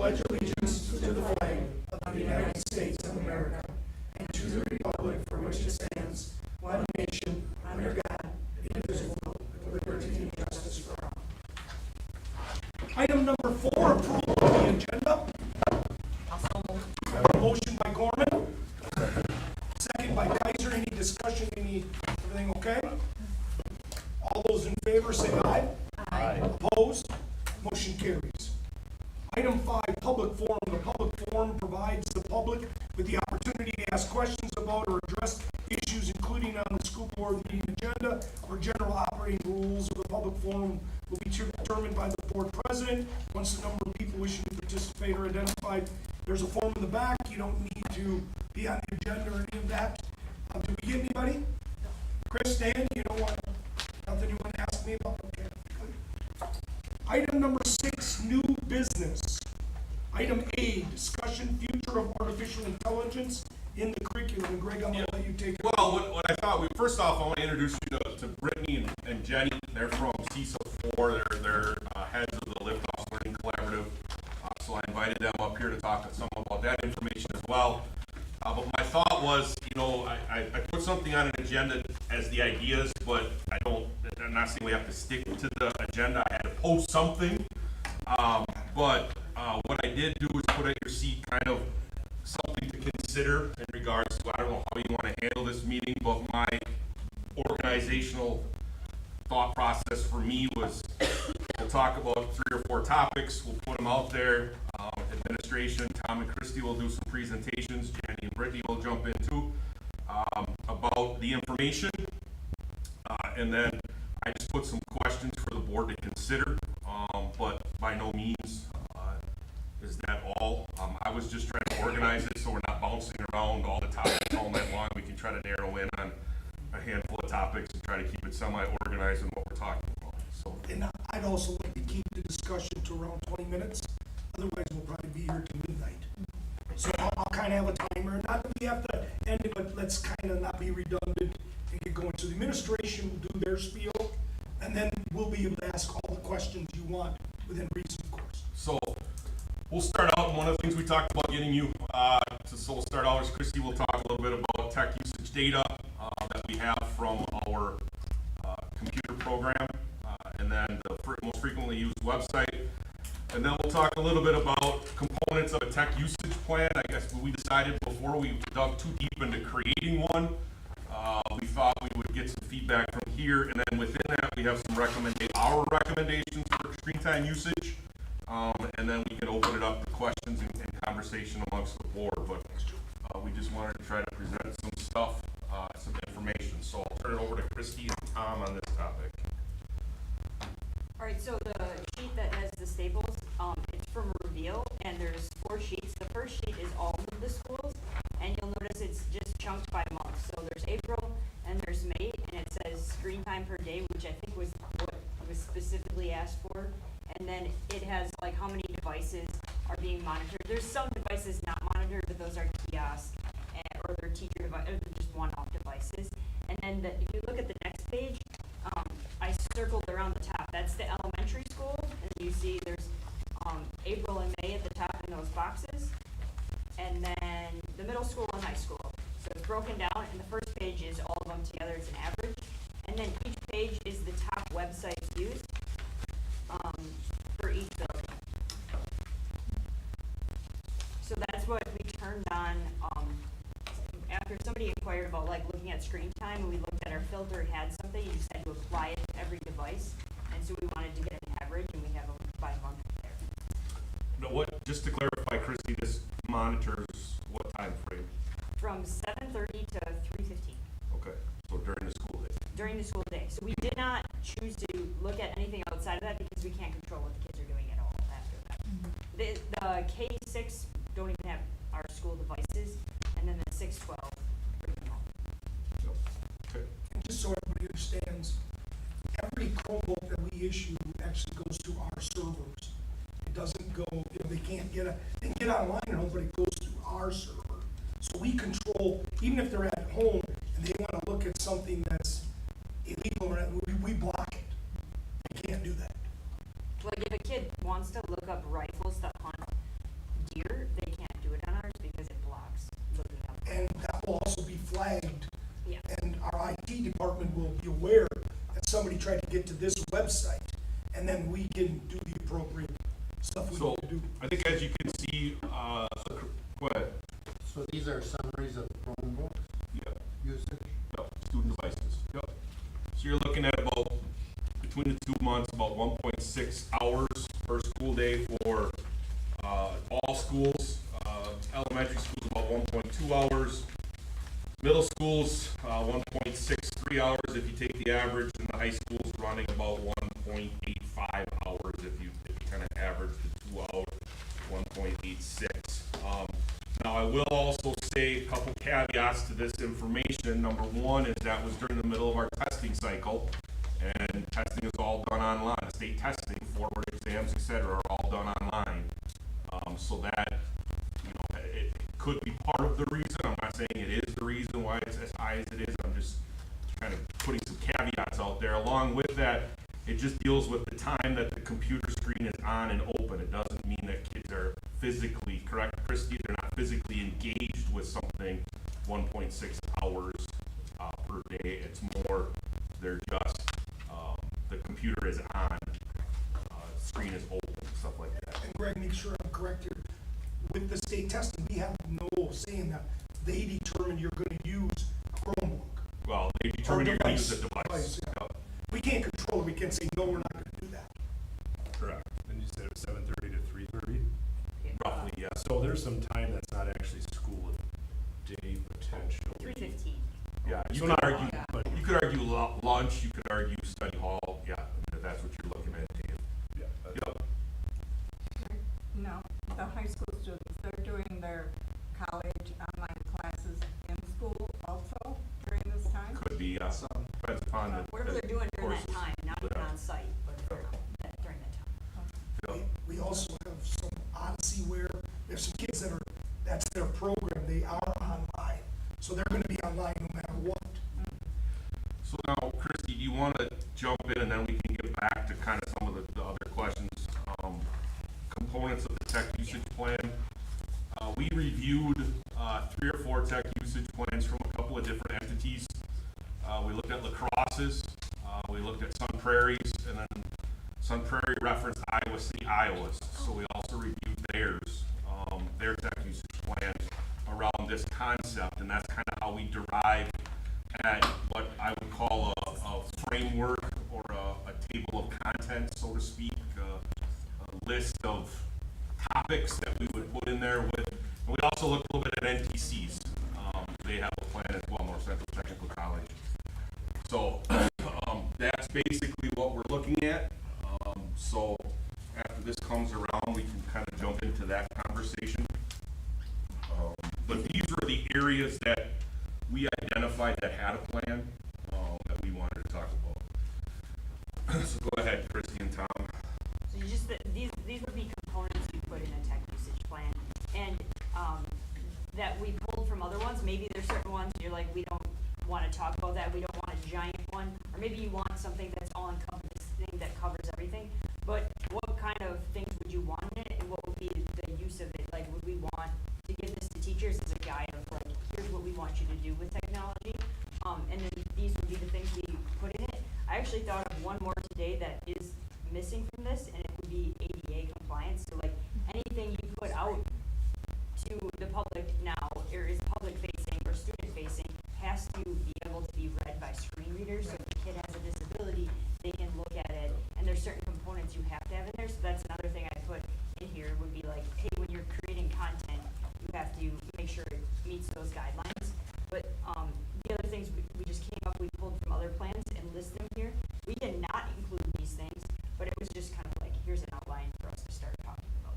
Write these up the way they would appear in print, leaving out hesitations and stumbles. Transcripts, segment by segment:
pledge allegiance to the flag of the United States of America and to the republic for which it stands, one nation, under God, indivisible, with liberty and justice for all. Item number 4, approval of the agenda. I have a motion by Gorman, second by Kaiser. Any discussion? Everything okay? All those in favor say aye. Aye. Opposed? Motion carries. Item 5, public forum. The public forum provides the public with the opportunity to ask questions about or address issues including on the school board meeting agenda or general operating rules of the public forum will be determined by the board president. Once the number of people wishing to participate are identified, there's a form in the back. You don't need to be on the agenda or any of that. Did we get anybody? Chris, Dan, you don't want nothing you want to ask me about? Okay. Item number 6, new business. Item A, discussion future of artificial intelligence in the curriculum. And Greg, I'm going to let you take it. Well, what I thought, first off, I want to introduce you to Brittany and Jenny. They're from CISA 4. They're heads of the Liftoff Learning Collaborative. So I invited them up here to talk to some about that information as well. But my thought was, I put something on an agenda as the ideas, but I'm not saying we have to stick to the agenda. I had to post something. But what I did do is put at your seat kind of something to consider in regards to, I don't know how you want to handle this meeting, but my organizational thought process for me was we'll talk about 3 or 4 topics. We'll put them out there. Administration, Tom and Christy will do some presentations. Jenny and Brittany will jump in too about the information. And then I just put some questions for the board to consider, but by no means is that all. I was just trying to organize it so we're not bouncing around all the topics all night long. We can try to narrow in on a handful of topics and try to keep it semi-organized in what we're talking about. So, and I'd also like to keep the discussion to around 20 minutes. Otherwise, we'll probably be here till midnight. So I'll kind of have a timer. Not that we have to end it, but let's kind of not be redundant and get going. So the administration will do their spiel, and then we'll be able to ask all the questions you want within reason, of course. So we'll start out, and one of the things we talked about getting you, so we'll start out as Christy will talk a little bit about tech usage data that we have from our computer program, and then the most frequently used website. And then we'll talk a little bit about components of a tech usage plan. I guess we decided before we dug too deep into creating one, we thought we would get some feedback from here, and then within that we have some our recommendations for screen time usage, and then we can open it up to questions and conversation amongst the board. But we just wanted to try to present some stuff, some information. So I'll turn it over to Christy and Tom on this topic. All right, so the sheet that has the staples, it's from Reveal, and there's 4 sheets. The first sheet is all of the schools, and you'll notice it's just chunked by month. So there's April, and there's May, and it says screen time per day, which I think was what was specifically asked for. And then it has like how many devices are being monitored. There's some devices not monitored, but those are kiosks, or they're teacher devices, or they're just one-off devices. And then if you look at the next page, I circled around the top. That's the elementary school, and you see there's April and May at the top in those boxes, and then the middle school and high school. So it's broken down, and the first page is all of them together. It's an average, and then each page is the top websites used for each building. So that's what we turned on after somebody inquired about looking at screen time, and we looked at our filter, it had something, you just had to apply it to every device, and so we wanted to get an average, and we have them by month there. No, just to clarify, Christy, this monitors what time frame? From 7:30 to 3:15. Okay, so during the school day. During the school day. So we did not choose to look at anything outside of that because we can't control what the kids are doing at all after that. The K-6 don't even have our school devices, and then the 6-12 bring them home. Okay. And just so everybody understands, every Chromebook that we issue actually goes to our servers. It doesn't go, they can't get online and all, but it goes to our server. So we control, even if they're at home and they want to look at something that's illegal, we block it. We can't do that. Like if a kid wants to look up rifles to hunt be aware that somebody tried to get to this website, and then we can do the appropriate stuff we So, need to do. I think as you can see, go ahead. So these are summaries of Chromebooks Yep, usage? yep, student devices, yep. So you're looking at about, between the 2 months, about 1.6 hours per school day for, all schools. Elementary schools about 1.2 hours. Middle schools, 1.63 hours if you take the average, and the high schools running about 1.85 hours if you kind of average the 2 out, 1.86. Now, I will also say a couple caveats to this information. Number one is that was during the middle of our testing cycle, and testing is all done online. State testing, forward exams, et cetera, are all done online. So that, you know, it could be part of the reason. I'm not saying it is the reason why it's as high as it is. I'm just kind of putting some caveats out there. Along with that, it just deals with the time that the computer screen is on and open. It doesn't mean that kids are physically, correct, Christy? They're not physically engaged with something 1.6 hours per day. It's more, they're just, the computer is on, screen is open, stuff like that. And Greg, make sure I'm correct here. With the state testing, we have no say in that. They determine you're gonna use Chromebook. Well, they determine you're gonna use the Device, device. yeah. Yep, We can't control it, we can't say, no, we're not gonna do that. correct. And you said it was 7:30 to 3:30? Roughly, yes. So there's some time that's not actually school day potentially. 3:15. Yeah, you So could not argue, a lot, but you could argue lunch, you could argue study hall, yeah, if that's what you're looking at, Dave. yeah, Yep, No, the high school students, they're doing their college online classes in school also during this time? could be, depends upon the. Whatever they're doing during that courses. time, not even Yeah. on site, but during that time. Yep. We also have some Odyssey where there's some kids that are, that's their program, they are online. So they're gonna be online no matter what. So now, Christy, do you want to jump in and then we can get back to kind of some of the other questions? Components of the tech usage plan. We reviewed 3 or 4 tech usage plans from a couple of different entities. We looked at La Crosse's, we looked at Sun Prairie's, and then Sun Prairie referenced Iowa City, Iowa's. So we also reviewed theirs, their tech usage plan around this concept, and that's kind of how we derive at what I would call a framework or a table of contents, so to speak, a list of topics that we would put in there with. And we also looked a little bit at NTCs. They have a plan as well, North Central Technical College. So that's basically what we're looking at. So after this comes around, we can kind of jump into that conversation. But these were the areas that we identified that had a plan that we wanted to talk about. So go ahead, Christy and Tom. So you just, these would be components you put in a tech usage plan, and, that we pulled from other ones. Maybe there's certain ones you're like, we don't wanna talk about that, we don't want a giant one, or maybe you want something that's all encompassing that covers everything. But what kind of things would you want in it, and what would be the use of it? Like, would we want to give this to teachers as a guide of like, here's what we want you to do with technology? And then these would be the things we put in it. I actually thought of one more today that is missing from this, and it would be ADA compliance. So like, anything you put out to the public now, or is public facing or student facing, has to be able to be read by screen readers. So if a kid has a disability, they can look at it, and there's certain components you have to have in there. So that's another thing I put in here, would be like, hey, when you're creating content, you have to make sure it meets those guidelines. But the other things we just came up, we pulled from other plans and list them here. We did not include these things, but it was just kind of like, here's an outline for us to start talking about.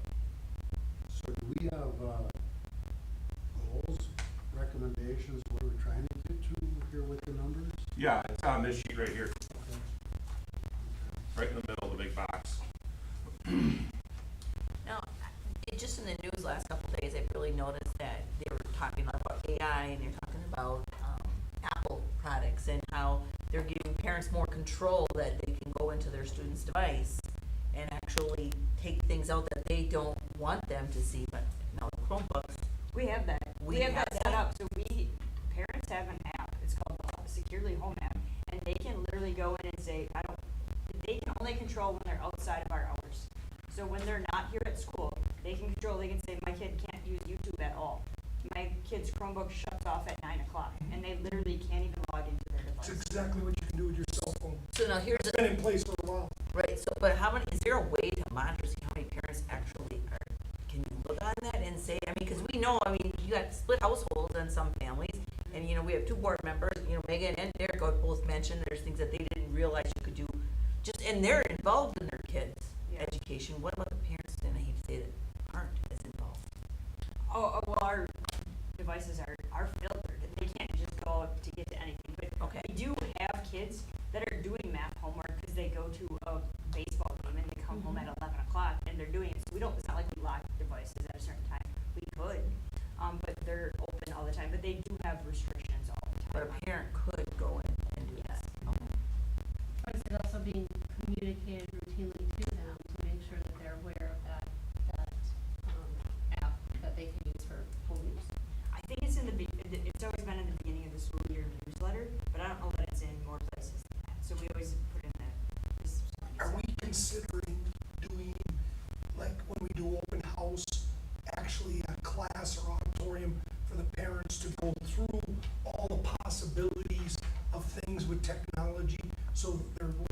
So do we have, goals, recommendations, what we're trying to get to here with the numbers? Yeah, it's on this sheet right here, Okay. right in the middle of the big box. Now, it just in the news last couple of days, I've really noticed that they were talking a lot about AI, and they're talking about Apple products and how they're giving parents more control, that they can go into their student's device and actually take things out that they don't want them to see. But now the Chromebooks, We have that. We We have have that set that? up. So parents have an app. It's called the Securely Home app, and they can and say, they can only control when they're outside of our hours. So when they're not here at school, they can say, my kid can't use YouTube at all. My kid's Chromebook shuts off at 9 o'clock, and they literally can't even log into their It's device. exactly what you can do with your cell phone. So now here's It's a, been in place for a while. right, so, but how many, is there a way to monitor, see how many parents actually are, can you look on that and say, I mean, cause we know, I mean, you got split households in some families, and you know, we have two board members, you know, Megan and Derek both mentioned there's things that they didn't realize you could do, just, and they're involved in their kids' Yeah. education. What about the parents, and I hate to say that, aren't as involved? Well, our devices are filtered, and they can't just go to get to anything, but Okay. we do have kids that are doing math homework because they go to a baseball game and they come home at 11 o'clock and they're doing it, so it's not like we lock devices at a certain time. We could, but they're open all the time, but they do have restrictions all the But time. a parent could go in and do that. Okay. Or is it also being communicated routinely to them to make sure that they're aware of that app that they can use for home use? I think it's it's always been in the beginning of the school year newsletter, but I don't know that it's in more places than that. So we always put in that. Are we considering doing, like, when we do open house, actually a class or auditorium for the parents to go through all the possibilities of things with technology? So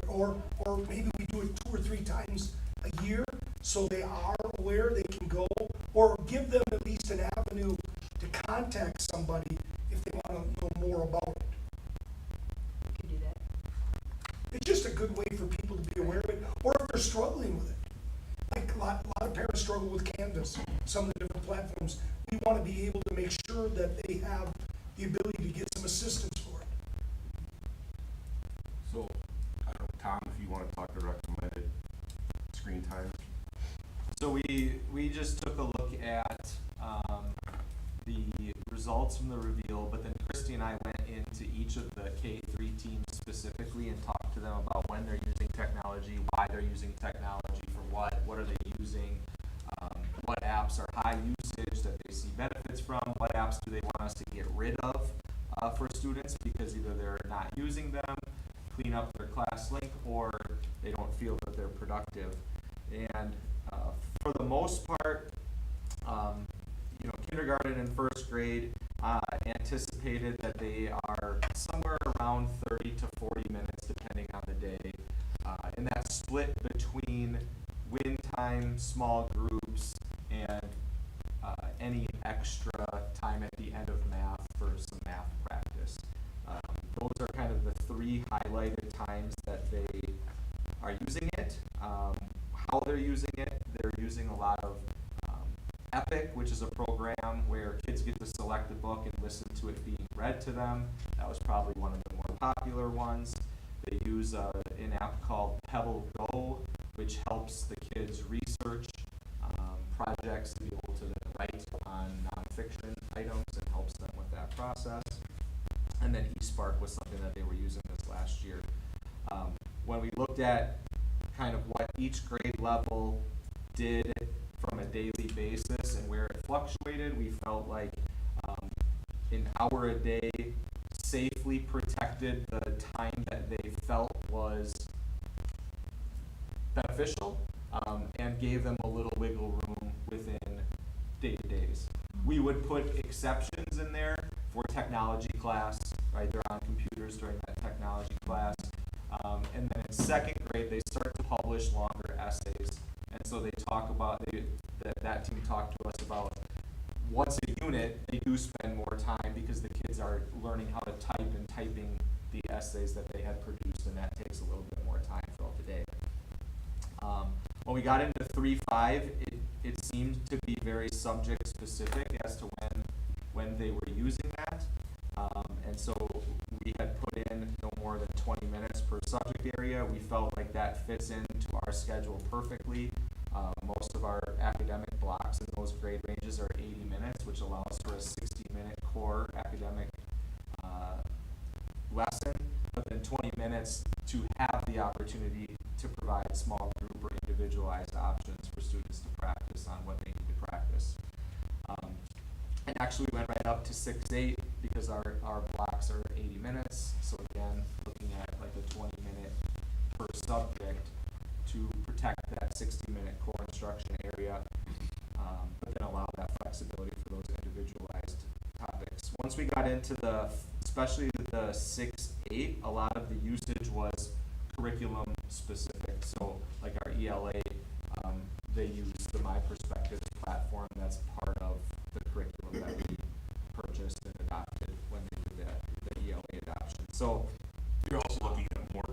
or maybe we do it 2 or 3 times a year, so they are aware, they can go, or give them at least an avenue to contact somebody if they want to know more about it. We could do that. It's just a good way for people to be aware of it, or if they're struggling with it. Like a lot of parents struggle with Canvas, some of the different platforms. We want to be able to make sure that they have the ability to get some assistance for it. So, I don't know, Tom, if you wanna talk to recommended screen time. So we just took a look at, the results from the reveal, but then Christy and I went into each of the K-3 teams specifically and talked to them about when they're using technology, why they're using technology, for what are they using, what apps are high usage that they see benefits from, what apps do they want us to get rid of, for students because either they're not using them, clean up their class link, or they don't feel that they're productive. And for the most part, you know, kindergarten and first grade anticipated that they are somewhere around 30 to 40 minutes depending on the day. And that's split between win time, small groups, and any extra time at the end of math for some math practice. Those are kind of the 3 highlighted times that they are using it. How they're using it, they're using a lot of Epic, which is a program where kids get to select a book and listen to it being read to them. That was probably one of the more popular ones. They use an app called Pebble Go, which helps the kids research projects to be able to then write on nonfiction items and helps them with that process. And then eSpark was something that they were using this last year. When we looked at kind of what each grade level did from a daily basis and where it fluctuated, we felt like an hour a day safely protected the time that they felt was beneficial, and gave them a little wiggle room within day-to-days. We would put exceptions in there for technology class, right? They're on computers during that technology class. And then in second grade, they start to publish longer essays. And so they talk about, that team talked to us about once a unit, they do spend more time because the kids are learning how to type and typing the essays that they had produced, and that takes a little bit more time throughout the day. When we got into 3-5, it seemed to be very subject specific as to when they were using that. And so we had put in no more than 20 minutes per subject area. We felt like that fits into our schedule perfectly. Most of our academic blocks in those grade ranges are 80 minutes, which allows for a 60-minute core academic lesson, but then 20 minutes to have the opportunity to provide small group or individualized options for students to practice on what they need to practice. And actually we went right up to 6-8 because our blocks are 80 minutes. So again, looking at like a 20-minute per subject to protect that 60-minute core instruction area, but then allow that flexibility for those individualized topics. Once we got into especially the 6-8, a lot of the usage was curriculum specific. So like our ELA, they use the My Perspectives platform. That's part of the curriculum that we purchased and adopted when they did the ELA adoption. So You're also looking at more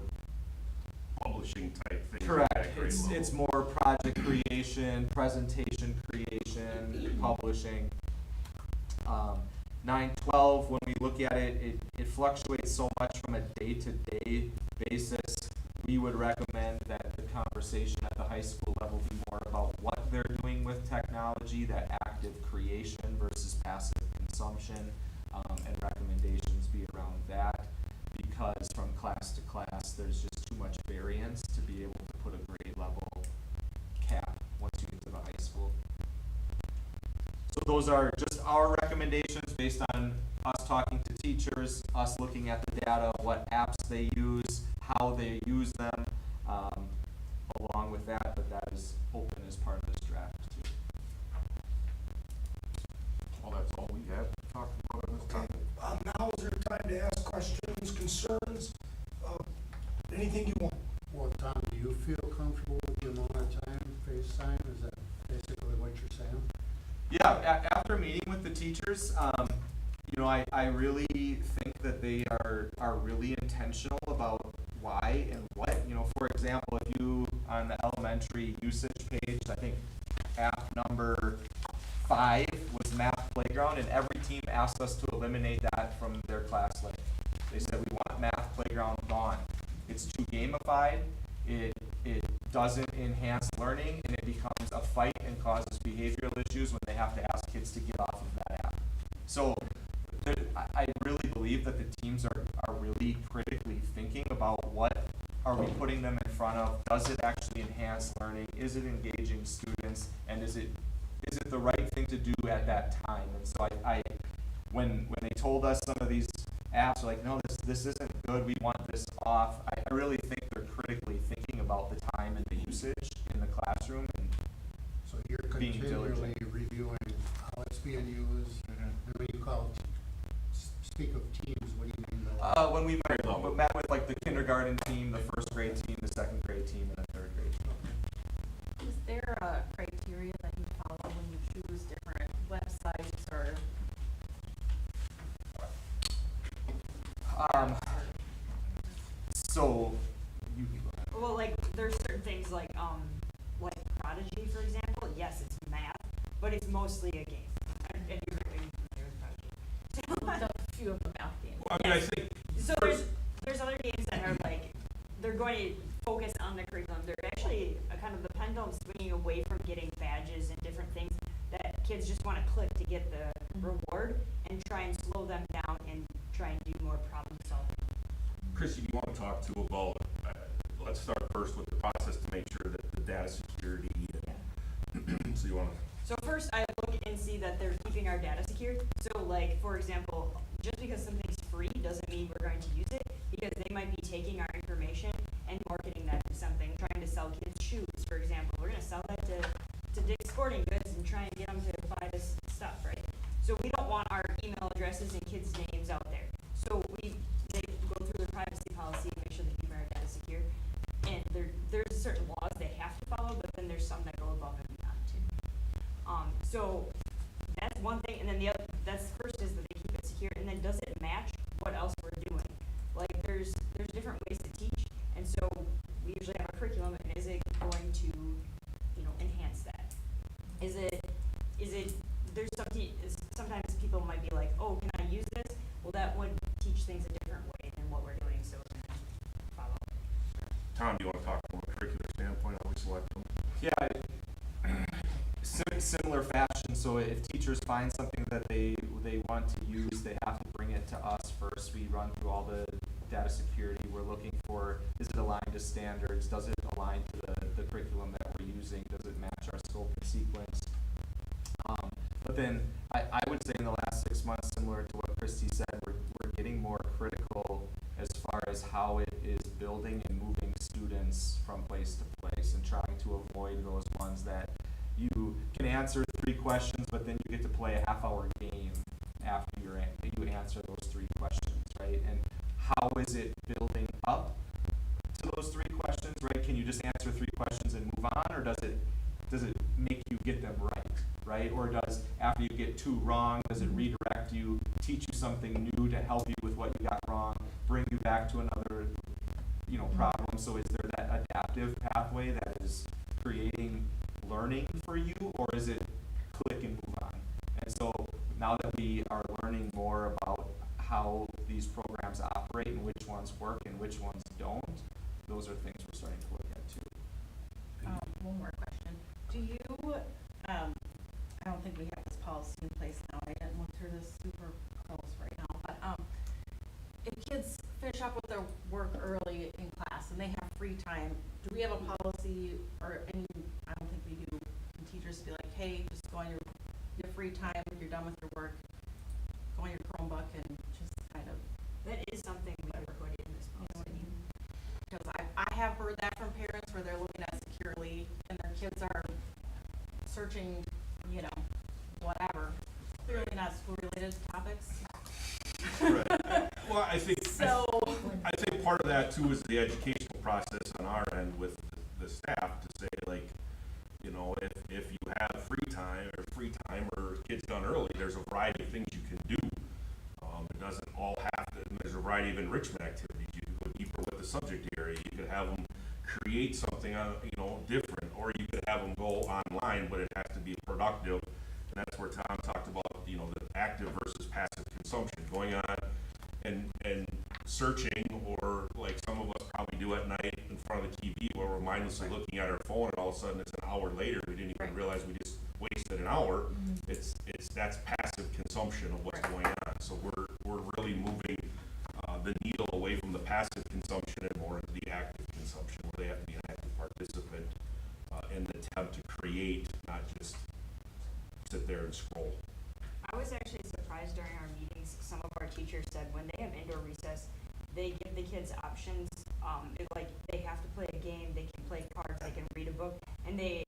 publishing type things. correct. at that grade level. It's more project creation, presentation creation, publishing. 9-12, when we look at it, it fluctuates so much from a day-to-day basis. We would recommend that the conversation at the high school level be more about what they're doing with technology, that active creation versus passive consumption, and recommendations be around that, because from class to class, there's just too much variance to be able to put a grade level cap once you get to the high school. So those are just our recommendations based on us talking to teachers, us looking at the data, what apps they use, how they use them, along with that, but that is open as part of this draft too. Well, that's all we have to talk about on this topic. Now is your time to ask questions, concerns, anything you want. Well, Tom, do you feel comfortable with the amount of time, FaceTime? Is that basically what you're saying? Yeah, after meeting with the teachers, I really think that they are really intentional about why and what. For example, if you, on the elementary usage page, I think app number 5 was Math Playground, and every team asked us to eliminate that from their class list. They said, we want Math Playground gone. It's too gamified, it doesn't enhance learning, and it becomes a fight and causes behavioral issues when they have to ask kids to get off of that app. So I really believe that the teams are really critically thinking about what are we putting them in front of. Does it actually enhance learning? Is it engaging students? And is it the right thing to do at that time? And so when they told us some of these apps are like, no, this isn't good, we want this off, I really think they're critically thinking about the time and the usage in the classroom and So you're being continually diligent. reviewing how it's being used, and when you speak of teams, what do you mean by that? When we met with like the kindergarten team, the first grade team, the second grade team, and the third grade team. Is there a criteria that you follow when you choose different websites or? So you Well, like, there's certain things like Prodigy, for example, yes, it's math, but it's mostly a game. And you're familiar with Prodigy. Looked up a few of the math games. Well, I mean, I think So there's other games that are like, they're going to focus on the curriculum. They're actually a kind of the pendulum swinging away from getting badges and different things that kids just want to click to get the reward, and try and slow them down and try and do more problem solving. Chrissy, you want to talk to about, let's start first with the process to make sure that the data security, so you want to. So first, I look and see that they're keeping our data secure. So like, for example, just because something's free doesn't mean we're going to use it, because they might be taking our information and marketing that to something, trying to sell kids shoes, for example. We're going to sell that to Dick's Sporting Goods and try and get them to buy this stuff, right? So we don't want our email addresses and kids' names out there. So they go through the privacy policy, make sure they keep our data secure. And there's certain laws they have to follow, but then there's some that go above and beyond too. So that's one thing, and then the other, that's first is that they keep it secure, and then does it match what else we're doing? Like there's different ways to teach, and so we usually have a curriculum, and is it going to, enhance that? Is it, there's sometimes people might be like, oh, can I use this? Well, that would teach things a different way than what we're doing, so follow. Tom, do you want to talk from a curricular standpoint, how we select them? Yeah, similar fashion. So if teachers find something that they want to use, they have to bring it to us first. We run through all the data security. We're looking for, is it aligned to standards? Does it align to the curriculum that we're using? Does it match our scope and sequence? But then I would say in the last 6 months, similar to what Christy said, we're getting more critical as far as how it is building and moving students from place to place and trying to avoid those ones that you can answer 3 questions, but then you get to play a half-hour game after you answer those 3 questions, right? And how is it building up to those 3 questions, right? Can you just answer 3 questions and move on, or does it make you get them right? Or does, after you get 2 wrong, does it redirect you, teach you something new to help you with what you got wrong, bring you back to another, problem? So is there that adaptive pathway that is creating learning for you, or is it click and move on? And so now that we are learning more about how these programs operate and which ones work and which ones don't, those are things we're starting to look at too. One more question. Do you, I don't think we have this policy in place now, I didn't look through this super close right now, but, if kids finish up with their work early in class and they have free time, do we have a policy, or I don't think we do, and teachers be like, hey, just go on your free time, if you're done with your work, go on your Chromebook and just kind of, That is something we would put in this you know what I policy. mean? Because I have heard that from parents where they're looking at securely and their kids are searching, whatever, clearly not school-related topics. Right. Well, I think part of that too is the educational process on our end with the staff to say, like, if you have free time or kids done early, there's a variety of things you can do. It doesn't all have to, there's a variety of enrichment activities. You can go deeper with the subject area. You could have them create something, different, or you could have them go online, but it has to be productive. And that's where Tom talked about, the active versus passive consumption, going on and searching, or like some of us probably do at night in front of the TV, where we're mindlessly looking at our phone, and all of a sudden it's an hour later. We didn't even realize we just wasted an hour. That's passive consumption of what's going on. So we're really moving the needle away from the passive consumption and more into the active consumption, where they have to be an active participant in the attempt to create, not just sit there and scroll. I was actually surprised during our meetings, some of our teachers said when they have indoor recess, they give the kids options, they have to play a game, they can play cards, they can read a book, and the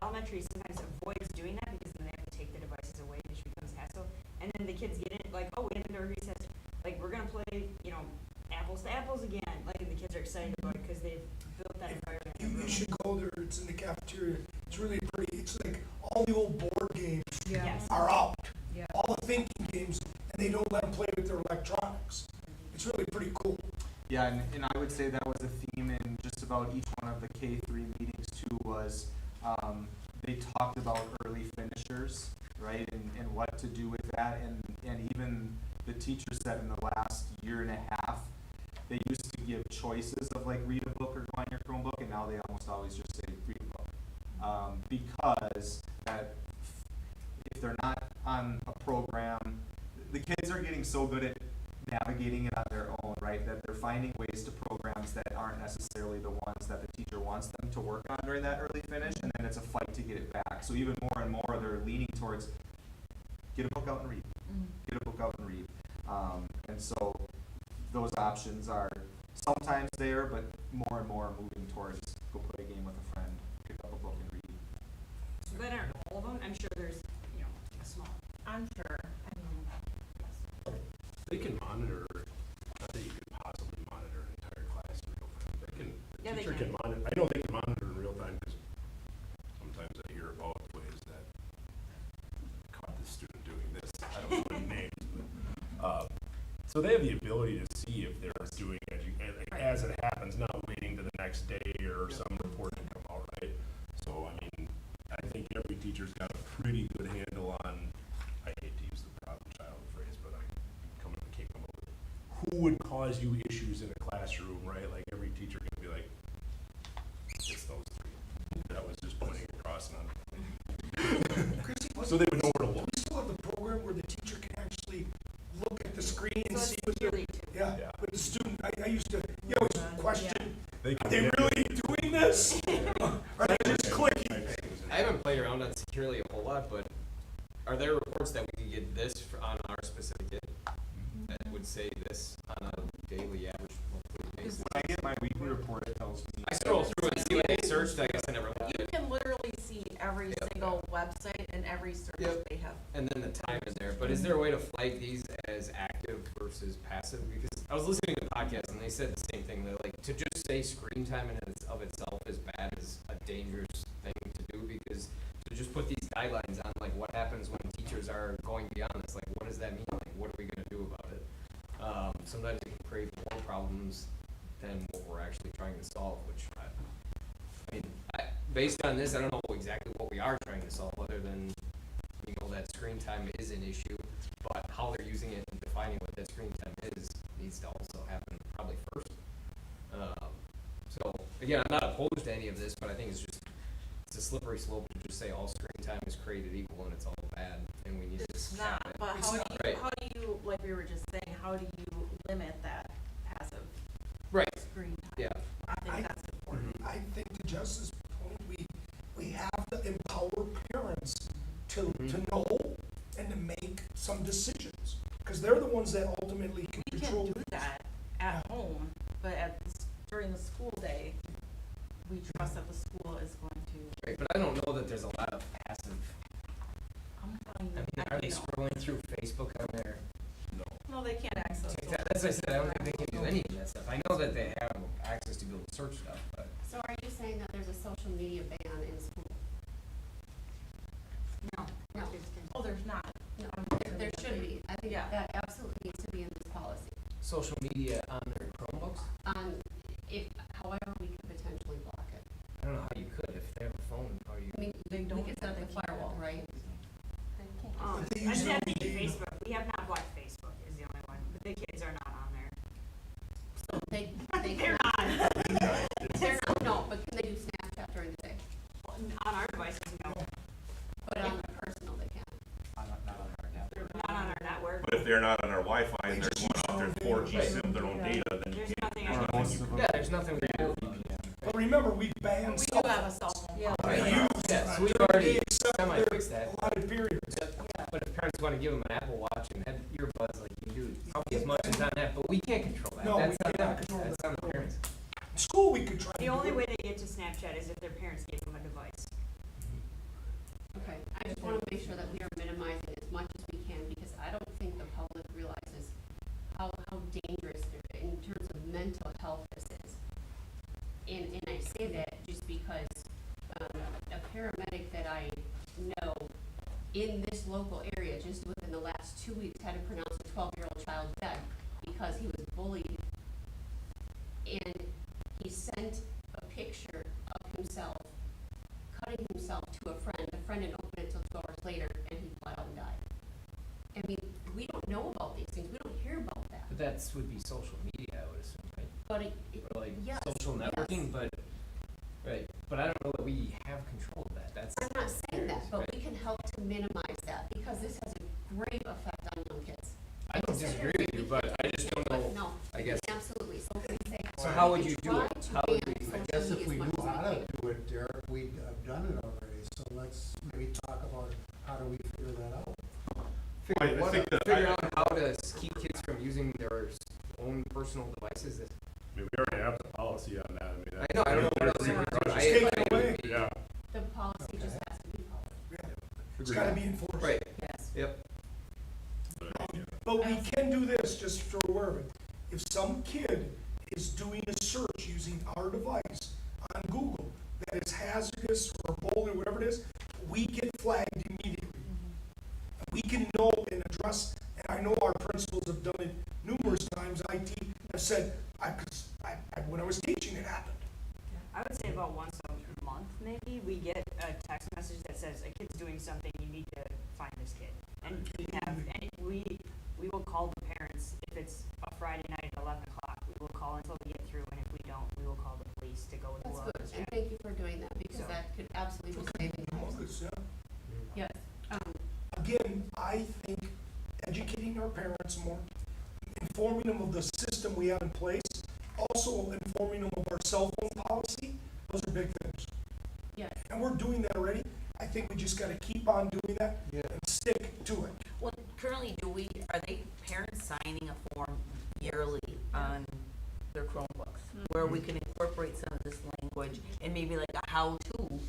elementary sometimes avoids doing that because then they have to take the devices away, which becomes hassle, and then the kids get in, oh, we have indoor recess, we're gonna play, apples to apples again, and the kids are excited about it because they've built that environment. You should go there, it's in the cafeteria, it's really pretty, it's like all the old board games Yes. are out. Yeah. All the thinking games, and they don't let them play with their electronics. It's really pretty cool. Yeah, and I would say that was a theme in just about each one of the K-3 meetings too, was they talked about early finishers, right, and what to do with that, and even the teacher said in the last year and a half, they used to give choices of read a book or go on your Chromebook, and now they almost always just say read a book, because that if they're not on a program, the kids are getting so good at navigating it on their own, right, that they're finding ways to programs that aren't necessarily the ones that the teacher wants them to work on during that early finish, and then it's a fight to get it back. So even more and more they're leaning towards get a book out and read. Get a book out and read. And so those options are sometimes there, but more and more moving towards go play a game with a friend, pick up a book and read. So that aren't all of them, I'm sure there's, a small. I'm sure, yes. They can monitor, not that you could possibly monitor an entire class in real time. Yeah, they Teacher can. can monitor, I know they can monitor in real time, because sometimes I hear about ways that caught this student doing this. I don't know any names, but, so they have the ability to see if they're doing as it happens, not waiting to the next day or some report to come out, right? So, I think every teacher's got a pretty good handle on, I hate to use the problem child phrase, but I can't come up with it. Who would cause you issues in a classroom, right? Every teacher can be like, it's those 3. That was just pointing across and on. Chrissy, So they would know where to look. we still have the program where the teacher can actually look at the screen and So see it's what they're, securely too. yeah, with the student, I used to, always question, They are they really doing this? Are they just clicking? I haven't played around on securely a whole lot, but are there reports that we can get this on our specific kid that would say this on a daily average monthly basis? When I get my weekly report, it tells me. I saw they searched, I guess I never looked at You it. can literally see every Yep. single website and every search Yep. they have. And then the time in there, but is there a way to flag these as active versus passive? Because I was listening to the podcast and they said the same thing, that like, to just say screen time in of itself is bad is a dangerous thing to do, because to just put these guidelines on, like, what happens when teachers are going beyond this, like, what does that mean? Like, what are we gonna do about it? Sometimes it can create more problems than what we're actually trying to solve, which I mean, based on this, I don't know exactly what we are trying to solve, other than, you know, that screen time is an issue, but how they're using it and defining what that screen time is needs to also happen probably first. So, again, I'm not opposed to any of this, but I think it's a slippery slope to just say all screen time is created equal and it's all bad, and we need to It's just not, cap it. but It's not. Right. how do you, like we were just saying, how do you limit that passive Right, screen time? yeah. I think that's important. I think to Justice's point, we have to empower parents to know and to make some decisions, because they're the ones that ultimately can We control. can do that at home, but during the school day, we trust that the school is going to, Right, but I don't know that there's a lot of passive. I'm telling I you, mean, are they know. scrolling through Facebook on their No, they can't access. TikTok? As I said, I don't think they can do any of that stuff. I know that they have access to be able to search stuff, but. So are you saying that there's a social media ban in school? No. No. Oh, there's not. No, there should be. I think Yeah. that absolutely needs to be in this policy. Social media on their Chromebooks? However, we could potentially block it. I don't know how you could, if they have a phone, how you. I mean, They we don't could set up the firewall, right? But they I use think their I think data. Facebook, we have not blocked Facebook is the only one, but the kids are not on there. So they They're not. they're not, no, but can they do Snapchat during the day? On our devices, no. But on the personal, they can. They're not on our network. But if they're not on our Wi-Fi and they're going out there 4G sim their own data, then you There's can't. nothing I there's can nothing you can Yeah, there's nothing we can do. But remember, we banned We cell do have a cell phone. Yeah, policy. yeah, so we've They already accept their semi-fixed that. allotted periods. But if parents wanna give them an Apple Watch and have earbuds, like you do, probably as much as on that, but we can't control that. No, we That's on cannot them. control That's that. on the parents. In school, we could try. The to do only it. way they get to Snapchat is if their parents gave them a device. Okay, I just wanna make sure that we are minimizing as much as we can, because I don't think the public realizes how dangerous in terms of mental health this is. And I say that just because, a paramedic that I know in this local area, just within the last 2 weeks, had to pronounce a 12-year-old child dead because he was bullied. And he sent a picture of himself cutting himself to a friend. The friend didn't open it till 2 hours later, and he bled out and died. I mean, we don't know about these things. We don't hear about that. But that's would be social media, I would assume, right? But Or like yes, social yes. networking, but, right, but I don't know that we have control of that. That's. I'm not saying that, but right. we can help to minimize that, because this has a grave effect on young kids. I don't disagree with you, but I just don't know, No, I guess. absolutely. So if we say. So how would we you can do it? try to How would ban we- I social guess if media we as knew much as how we to can. do it, Derek, we'd have done it already, so let's maybe talk about how do we figure that out? I Figure think that- figure out how to keep kids from using their own personal devices. I mean, we already have the policy on that, I mean. I know, I don't know what else you would do. Just take it away. Yeah. The policy just has to be followed. It's gotta be enforced. Right, Yes. yep. But we can do this, just so you're aware of it. If some kid is doing a search using our device on Google that is hazardous or bully, whatever it is, we get flagged immediately. And we can know and address, and I know our principals have done it numerous times, IT have said, when I was teaching, it happened. I would say about once a month, maybe, we get a text message that says a kid's doing something, you need to find this kid. And we will call the parents if it's a Friday night at 11 o'clock. We will call until we get through, and if we don't, we will call the police to go That's to good, and thank you for doing that, because So- that could absolutely be saving lives. Yeah. Yes, Again, I think educating our parents more, informing them of the system we have in place, also informing them of our cell phone policy, those are big things. yes. And we're doing that already. I think we just gotta keep on doing that and stick to it. Well, currently, are they parents signing a form yearly on their Chromebooks, where we can incorporate some of this language language and maybe like a how-to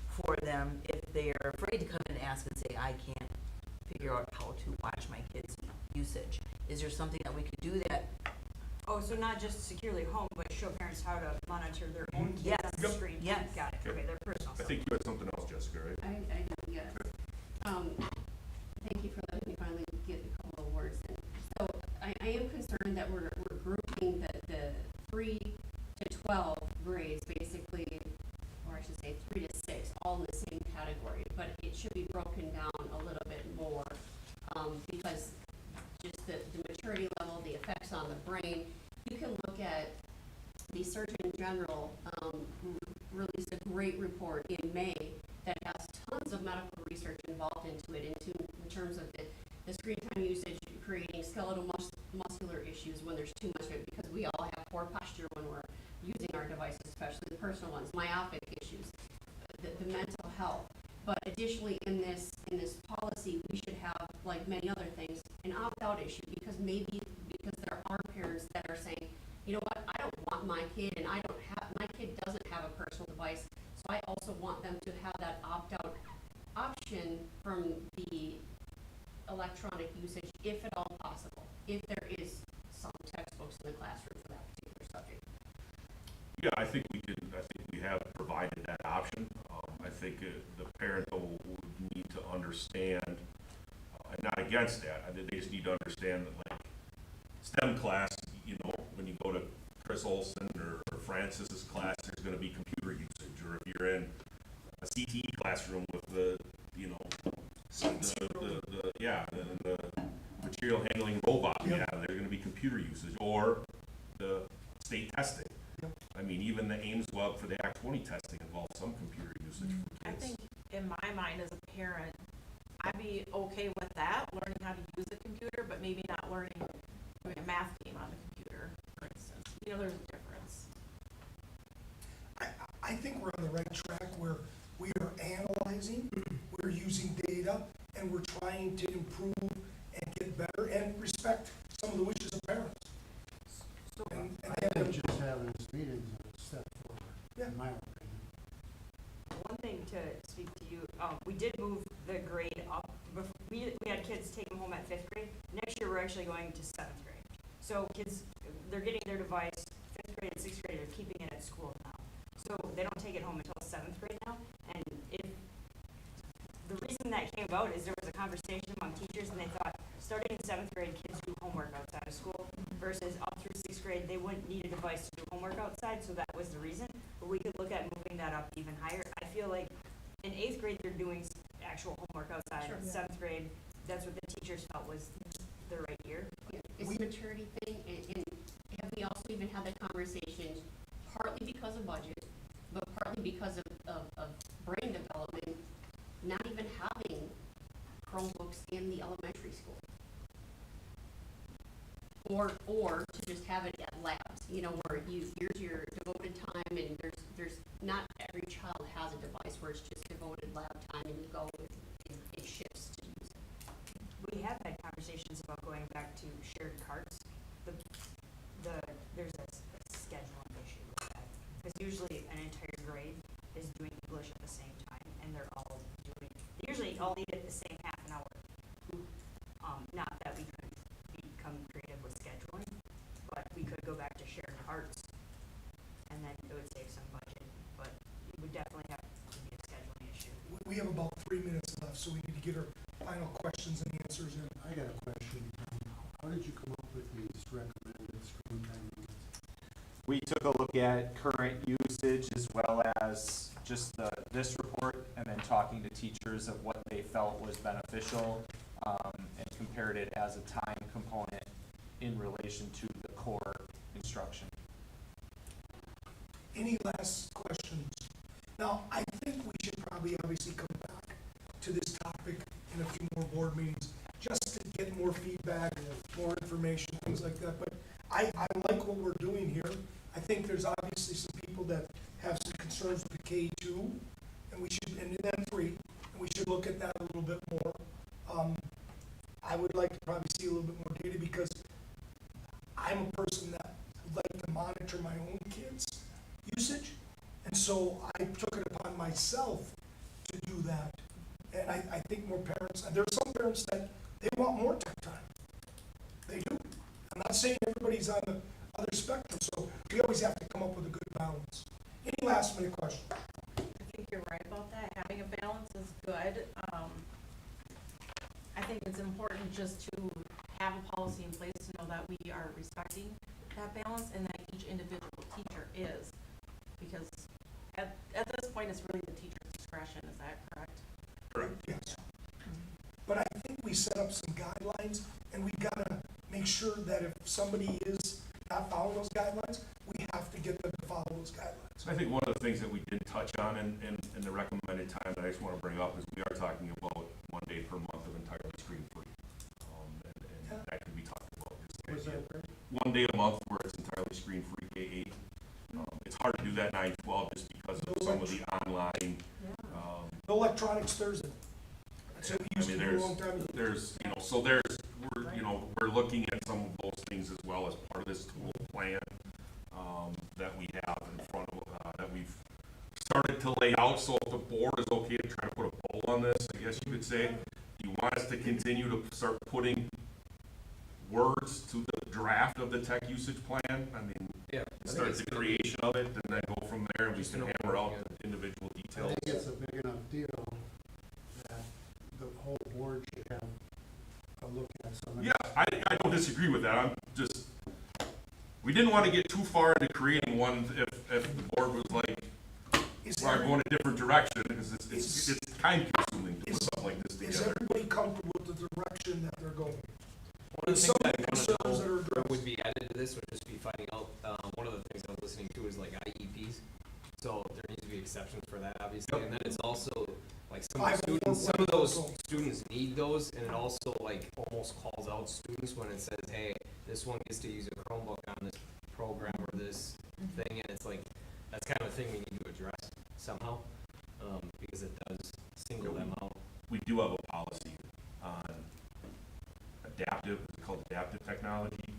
for them if they are afraid to come and ask and say, I can't figure out how to watch my kids' usage. Is there something that we could do that? Oh, so not just securely home, but show parents how to monitor their own kids Yes. on the screen? Yes. Got it, okay, their personal I stuff. think you had something else, Jessica, right? I do, yes. Thank you for letting me finally get a couple of words in. So I am concerned that we're grouping the 3 to 12 grades basically, or I should say 3 to 6, all in the same category, but it should be broken down a little bit more, because just the maturity level, the effects on the brain, you can look at the Surgeon General, released a great report in May that has tons of medical research involved into it, in terms of the screen time usage creating skeletal muscular issues when there's too much of it, because we all have poor posture when we're using our devices, especially the personal ones, myopic issues, the mental health. But additionally, in this policy, we should have, like many other things, an opt-out issue, because there are parents that are saying, you know what, I don't want my kid, and my kid doesn't have a personal device, so I also want them to have that opt-out option from the electronic usage, if at all possible, if there is some textbooks in the classroom for that particular subject. Yeah, I think we have provided that option. I think the parent though would need to understand, and not against that, I think they just need to understand that, like, STEM class, you know, when you go to Chris Olson or Francis's class, there's gonna be computer usage, or if you're in a CTE classroom with the material handling robot, yeah, there's gonna be computer usage, or the state testing. I mean, even the Ames Web for the Act 20 testing involves some computer usage for I kids. think in my mind as a parent, I'd be okay with that, learning how to use a computer, but maybe not doing a math game on the computer, for instance. You know, there's a difference. I think we're on the right track where we are analyzing, we're using data, and we're trying to improve and get better and respect some of the wishes of parents. And I have them think just having this meeting is a step forward, Yeah. in my opinion. One thing to speak to you, we did move the grade up. We had kids take them home at 5th grade. Next year, we're actually going to 7th grade. So kids, they're getting their device, 5th grade and 6th grade, they're keeping it at school now. So they don't take it home until 7th grade now. And the reason that came about is there was a conversation among teachers, and they thought starting in 7th grade, kids do homework outside of school, versus up through 6th grade, they wouldn't need a device to do homework outside, so that was the reason. But we could look at moving that up even higher. I feel like in 8th grade, they're doing actual homework outside. Sure. In 7th grade, that's what the teachers felt was the right year. It's a maturity thing, and have we also even had that conversation, partly because of budget, but partly because of brain development, not even having Chromebooks in the elementary school? Or to just have it at labs, you know, where here's your devoted time, and there's not every child has a device where it's just devoted lab time, and you go in shifts to use it. We have had conversations about going back to shared carts. There's a scheduling issue with that, because usually an entire grade is doing English at the same time, and they usually all need it the same half an hour. Not that we couldn't become creative with scheduling, but we could go back to shared carts, and then it would save some budget, but it would definitely have to be a scheduling issue. We have about 3 minutes left, so we need to get our final questions and answers in. I got a question. How did you come up with these recommended screen time limits? We took a look at current usage as well as just this report, and then talking to teachers of what they felt was beneficial, and compared it as a time component in relation to the core instruction. Any last questions? Now, I think we should probably obviously come back to this topic in a few more board meetings, just to get more feedback, more information, things like that. But I like what we're doing here. I think there's obviously some people that have some concerns with the K2, and then 3, and we should look at that a little bit more. I would like to probably see a little bit more data, because I'm a person that would like to monitor my own kids' usage, And so I took it upon myself to do that. And I think more parents, and there are some parents that they want more tech time. They do. I'm not saying everybody's on the other spectrum, so we always have to come up with a good balance. Any last minute questions? I think you're right about that. Having a balance is good. I think it's important just to have a policy in place to know that we are respecting that balance and that each individual teacher is. Because at this point, it's really the teacher's discretion. Is that correct? Correct. Yes. But I think we set up some guidelines, and we gotta make sure that if somebody is not following those guidelines, we have to get them to follow those guidelines. So I think one of the things that we did touch on in the recommended time that I just want to bring up is we are talking about 1 day per month of entirely screen-free. And that could be talked about. Was that right? 1 day a month where it's entirely screen-free, K-8. It's hard to do that 9-12 just because of some of the online. No electronics Thursday. That's what we I used mean, to do a long time ago. we're looking at some of those things as well as part of this tool plan, that we have in front of, that we've started to lay out. So if the board is okay to try to put a poll on this, I guess you could say, do you want us to continue to start putting words to the draft of the tech usage plan? I mean, Yeah. start the creation of it, and then go from there, and we can hammer out the individual I details. think it's a big enough deal that the whole board should have a look at some of it. Yeah, I don't disagree with that. I'm just, we didn't want to get too far into creating one if the board was like, Is we're every- going a different direction, because it's time consuming to put something like this Is together. everybody comfortable with the direction that they're going? One of the Some things I concerns want that to are know addressed. would be added to this would just be finding out, one of the things I was listening to is like IEPs. So there needs to be exceptions for that, obviously, and then it's also, like, some of the 504 students, some of those households. students need those, and it also, like, almost calls out students when it says, hey, this one gets to use a Chromebook on this program or this thing, and it's like, that's kind of a thing we need to address somehow, because it does single them out. We do have a policy on adaptive, it's called adaptive technology.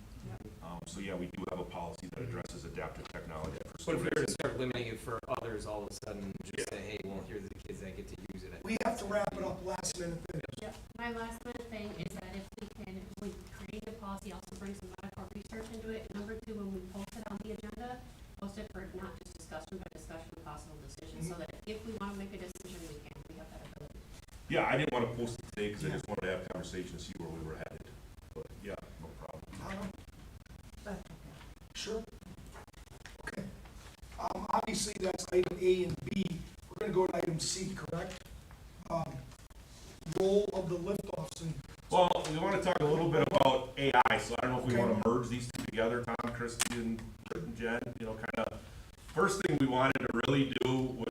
So yeah, we do have a policy that addresses adaptive technology for But if we were to students. start limiting it for others, all of a sudden, just say, hey, well, here's the kids that get to use it. We have to wrap it up last minute. Yeah, my last minute thing is that if we create a policy, also bring some medical research into it. Number two, when we post it on the agenda, post it for not just discussion, but discussion of possible decisions, so that if we wanna make a decision, we can, we have that ability. Yeah, I didn't want to post it today because I just wanted to have a conversation, see where we were headed. But yeah, no problem. Sure. Okay. Obviously, that's item A and B. We're gonna go to item C, correct? Role of the liftoffs and. Well, we want to talk a little bit about AI, so I don't know if we want to merge these two together, Tom, Christie, and Jen, kind of. First thing we wanted to really do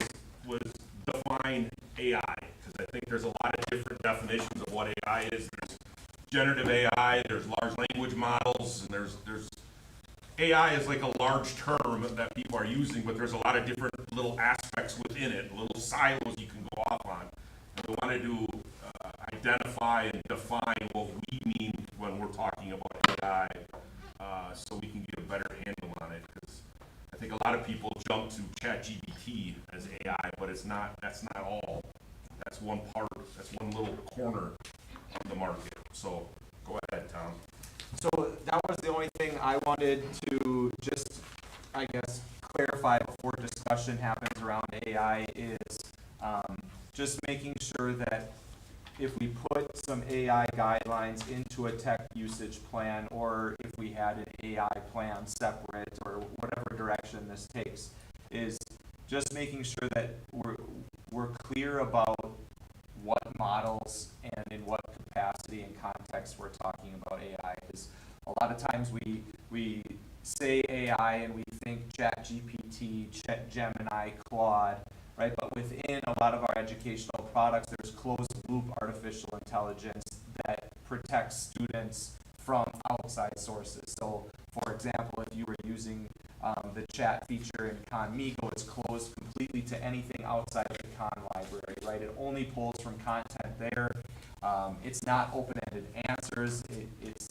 was define AI, because I think there's a lot of different definitions of what AI is. There's generative AI, there's large language models, and there's AI is like a large term that people are using, but there's a lot of different little aspects within it, little silos you can go off on. And we wanted to identify and define what we mean when we're talking about AI, so we can get a better handle on it. Because I think a lot of people jump to ChatGPT as AI, but that's not all. That's one part. That's one little corner of the market. So go ahead, Tom. So that was the only thing I wanted to just, I guess, clarify before discussion happens around AI is just making sure that if we put some AI guidelines into a tech usage plan, or if we had an AI plan separate, or whatever direction this takes, is just making sure that we're clear about what models and in what capacity and context we're talking about AI. Because a lot of times we say AI and we think ChatGPT, Gemini, Claude, right? But within a lot of our educational products, there's closed loop artificial intelligence that protects students from outside sources. So, for example, if you were using the chat feature in Khanmigo, it's closed completely to anything outside of the Khan library, right? It only pulls from content there. It's not open-ended answers. It's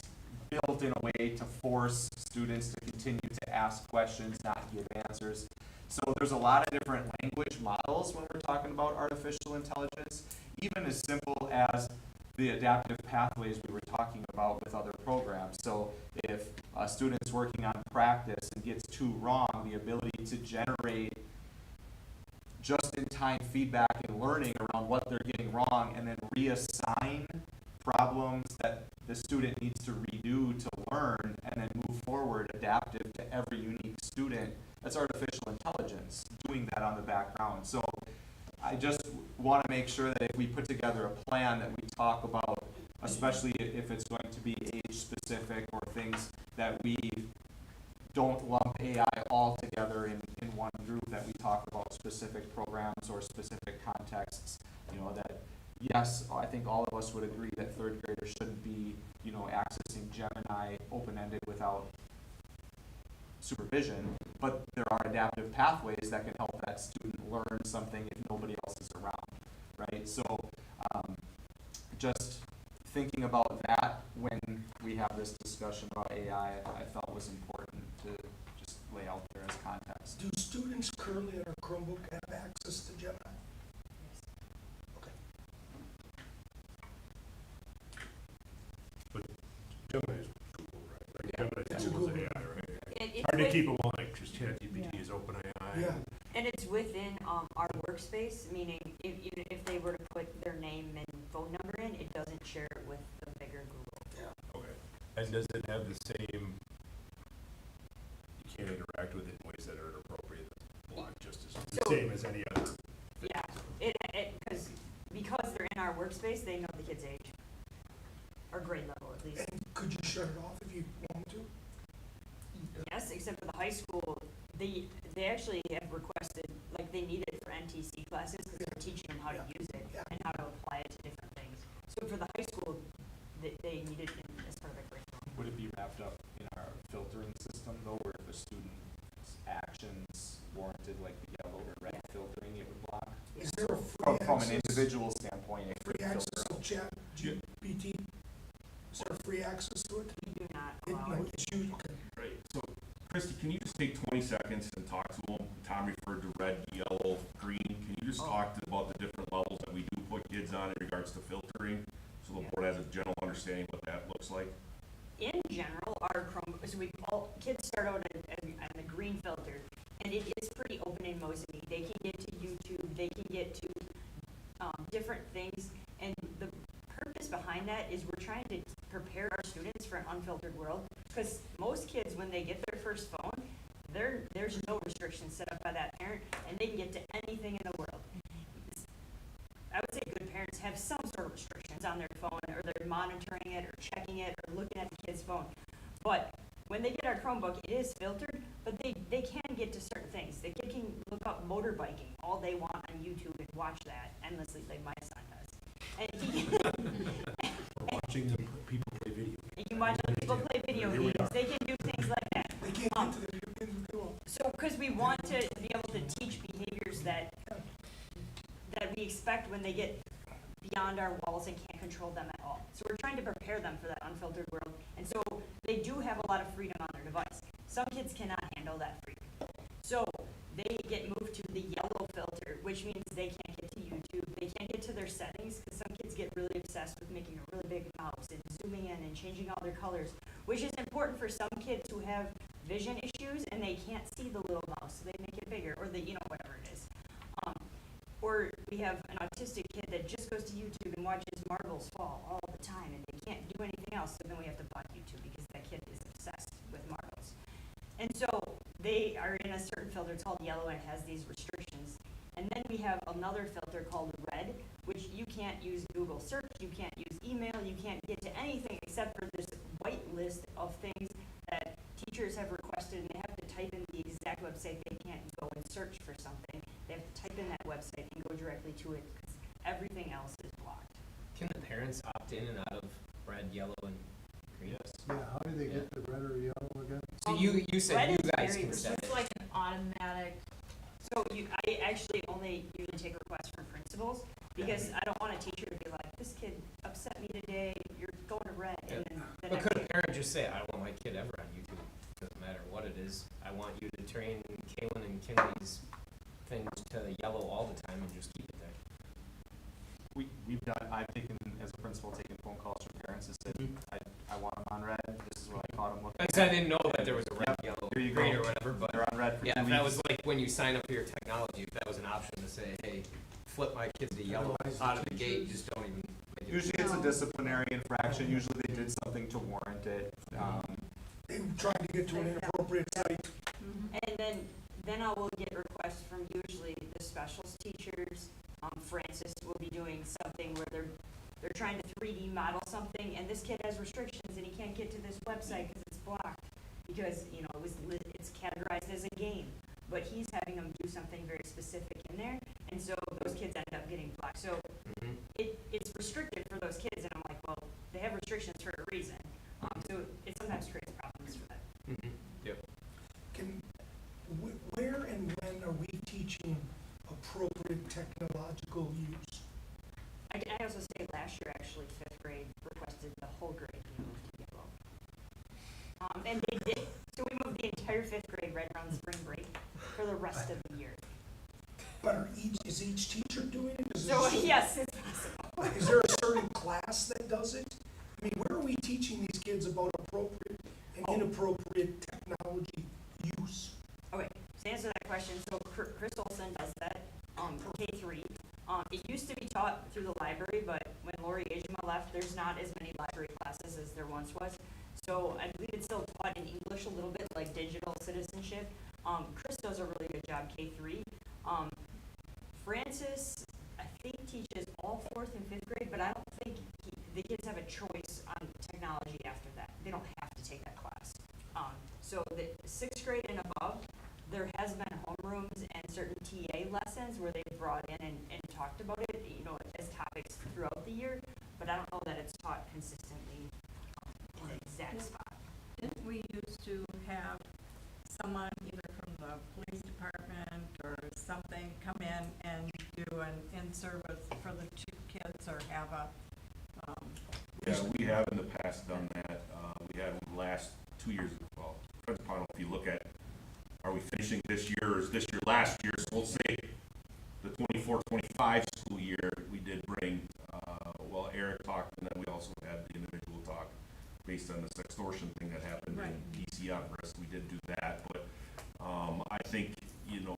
built in a way to force students to continue to ask questions, not give answers. So there's a lot of different language models when we're talking about artificial intelligence, even as simple as the adaptive pathways we were talking about with other programs. So if a student's working on practice and gets two wrong, the ability to generate just-in-time feedback and learning around what they're getting wrong and then reassign problems that the student needs to redo to learn and then move forward adaptive to every unique student. That's artificial intelligence doing that on the background. So I just want to make sure that if we put together a plan that we talk about, especially if it's going to be age specific or things that we don't lump AI all together in one group, that we talk about specific programs or specific contexts, that yes, I think all of us would agree that third graders shouldn't be, accessing Gemini open-ended without supervision, but there are adaptive pathways that can help that student learn something if nobody else is around, right? So just thinking about that when we have this discussion about AI, I felt was important to just lay out there as context. Do students currently on our Chromebook have access to Gemini? Okay. Gemini is Google, right? Like Gemini It's tools Google. AI, right? It's Hard to with- keep them all, like, just ChatGPT is OpenAI. Yeah. And it's within our workspace, meaning even if they were to put their name and phone number in, it doesn't share it with the bigger Google. Okay. And does it have the same, you can't interact with it in ways that are inappropriate, blocked just as, the So- same as any other? Yeah, because they're in our workspace, they know the kid's age, or grade level at least. And could you shut it off if you want to? Yes, except for the high school, they actually have requested, like, they need it for NTC classes, because they're teaching them how to use it Yeah. and how to apply it to different things. So for the high school, they need it as part of the curriculum. Would it be wrapped up in our filtering system though, where if a student's actions warranted like the yellow or red filtering, it would block? Is there a free From an access? individual standpoint, it Free could access filter to out. ChatGPT? Is there free access to it? We do not It, allow no, it. it's you, okay. Right, so Christy, can you just take 20 seconds and talk to them? Tom referred to red, yellow, green. Can you just talk about the different levels that we do put kids on in regards to filtering? So the board has a general understanding what that looks like? In general, our so kids start out on the green filter, and it is pretty open in Mosinee. They can get to YouTube, they can get to different things, and the purpose behind that is we're trying to prepare our students for an unfiltered world, because most kids, when they get their first phone, there's no restrictions set up by that parent, and they can get to anything in the world. I would say good parents have some sort of restrictions on their phone, or they're monitoring it, or checking it, or looking at the kid's phone. But when they get our Chromebook, it is filtered, but they can get to certain things. The kid can look up motorbiking all they want on YouTube and watch that endlessly, like my son does. And he can, Watching them, people play video. you can watch other people play video Here we games. are. They can do things like that. They can't get to the video games if they want. So, because we want to be able to teach behaviors that we expect when they get beyond our walls and can't control them at all. So we're trying to prepare them for that unfiltered world. And so they do have a lot of freedom on their device. Some kids cannot handle that freedom. So they get moved to the yellow filter, which means they can't get to YouTube. They can't get to their settings, because some kids get really obsessed with making a really big mouse and zooming in and changing all their colors, which is important for some kids who have vision issues and they can't see the little mouse, so they make it bigger, or whatever it is. Or we have an autistic kid that just goes to YouTube and watches marbles fall all the time, and they can't do anything else, so then we have to block YouTube because that kid is obsessed with marbles. And so they are in a certain filter, it's called yellow, and it has these restrictions. And then we have another filter called red, which you can't use Google search, you can't use email, you can't get to anything except for this white list of things that teachers have requested, and they have to type in the exact website. They can't go and search for something. They have to type in that website and go directly to it, because everything else is blocked. Can the parents opt in and out of red, yellow, and green? Yes. Yeah, how do they get the red or yellow again? So you said red you is guys very can set It's it. like an automatic, So I actually only usually take requests from principals, because I don't want a teacher to be like, this kid upset me today, you're going to red, and then the But next could a day. parent parent just say, I don't want my kid ever on YouTube, doesn't matter what it is. I want you to train Kaylin and Kinley's things to yellow all the time and just keep it there. I've taken, as a principal, taken phone calls from parents that said, I want them on red, this is what I caught them looking I didn't know that there was a red, yellow, Here you green go. or whatever, but They're on red for 2 yeah, if weeks. that was like when you sign up for your technology, if that was an option to say, hey, flip my kids to yellow out of the gate, just don't even make it. Usually it's a disciplinary infraction, usually they did something to warrant it. They tried to get to an inappropriate site. And then I will get requests from usually the specials teachers. Francis will be doing something where they're trying to 3D model something, and this kid has restrictions and he can't get to this website because it's blocked. Because, you know, it's categorized as a game, but he's having them do something very specific in there, and so those kids end up getting blocked. So it's restricted for those kids, and I'm like, well, they have restrictions for a reason. So it sometimes creates problems for them. Yep. Where and when are we teaching appropriate technological use? I also say last year, actually, 5th grade requested the whole grade be moved to yellow. And they did. So we moved the entire 5th grade right around spring break for the rest of the year. But is each teacher doing it? So yes, it's possible. Is there a certain class that does it? I mean, where are we teaching these kids about appropriate and inappropriate technology use? Okay, to answer that question, so Chris Olson does that, K3. It used to be taught through the library, but when Lori Ajima left, there's not as many library classes as there once was. So I believe it's still taught in English a little bit, like digital citizenship. Chris does a really good job, K3. Francis, I think, teaches all 4th and 5th grade, but I don't think the kids have a choice on technology after that. They don't have to take that class. So the 6th grade and above, there has been homerooms and certain TA lessons where they've brought in and talked about it, you know, as topics throughout the year, but I don't know that it's taught consistently in the exact spot. Didn't we used to have someone either from the police department or something come in and do an in-service for the kids or have a, Yeah, we have in the past done that. We had one last 2 years ago. Well, depends upon if you look at, are we finishing this year or is this year last year? So we'll say the 24-25 school year, we did bring, well, Eric talked, and then we also had the individual talk based on this extortion thing that happened in DC Everest. We did do that, but I think, you know,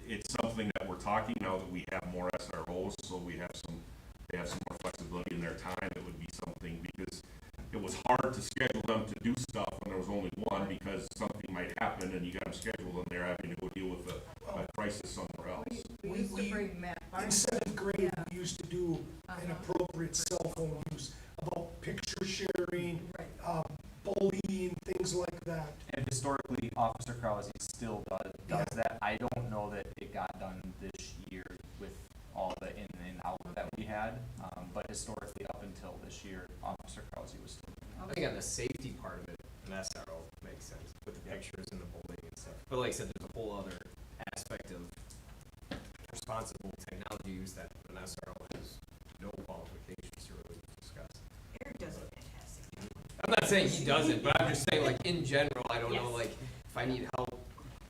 it's something that we're talking now that we have more SROs, so they have some more flexibility in their time. It would be something, because it was hard to schedule them to do stuff when there was only one, because something might happen and you got them scheduled and they're having to go deal with a crisis somewhere else. we used to bring Matt In Barnes. 7th grade, we used to do inappropriate cell phone use, about picture sharing, bullying, things like that. And historically, Officer Krause still does that. I don't know that it got done this year with all the in and out that we had, but historically, up until this year, Officer Krause was still doing I think on the safety part of it, an SRO makes sense with the pictures and the bullying and stuff. But like I said, there's a whole other aspect of responsible technology use that an SRO has no qualifications to really discuss. Eric does a fantastic job. I'm not saying he doesn't, but I'm just saying, like, in general, I don't know, Yes. like, if I need help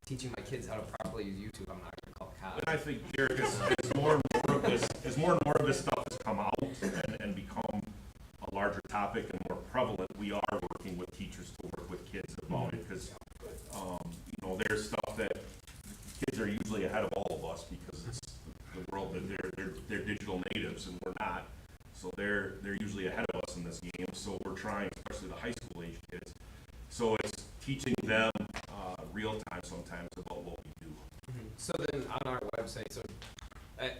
teaching my kids how to properly use YouTube, I'm not gonna call And Kyle. I think, Derek, as more and more of this stuff has come out and become a larger topic and more prevalent, we are working with teachers to work with kids about it, because, you know, there's stuff that kids are usually ahead of all of us, because it's the world that they're digital natives and we're not. So they're usually ahead of us in this game. So we're trying, especially the high school age kids. So it's teaching them real time sometimes about what we do. So then on our website, so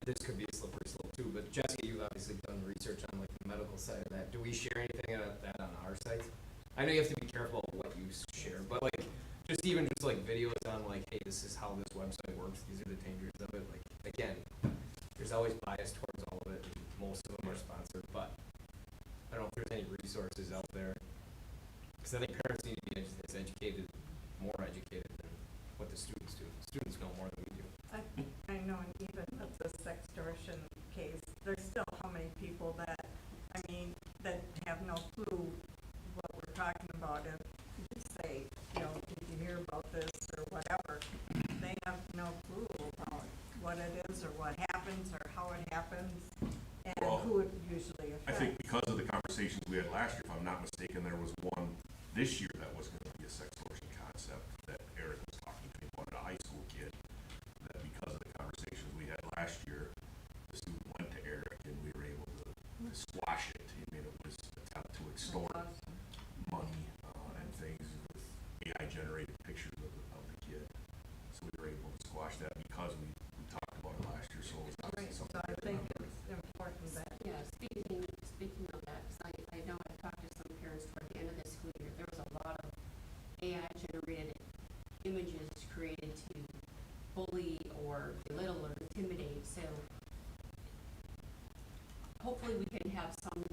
this could be a slippery slope too, but Jessica, you've obviously done research on like the medical side of that. Do we share anything of that on our site? I know you have to be careful of what you share, but like just like videos on like, hey, this is how this website works. These are the dangers of it. Like again, there's always bias towards all of it. And most of them are sponsored, but I don't know if there's any resources out there, because I think parents need to be as educated, more educated than what the students do. Students know more than we do. I know, and even with the sextortion case, there's still how many people that, I mean, that have no clue what we're talking or what happens, or how it happens, and Well, who it usually affects. I think because of the conversations we had last year, if I'm not mistaken, there was one this year that was gonna be a sex torsion concept that Eric was talking to me about, a high school kid, that because of the conversations we had last year, the student went to Eric and we were able to squash it. I mean, it was an attempt to extort money, and things with AI generated pictures of the kid. So we were able to squash that because we talked about it last year, so it was obviously So something. I think it's important that, Yeah, speaking of that, 'cause I know I talked to some parents toward the end of this school year, there was a lot of AI generated images created to bully or belittle or intimidate, so hopefully we can have some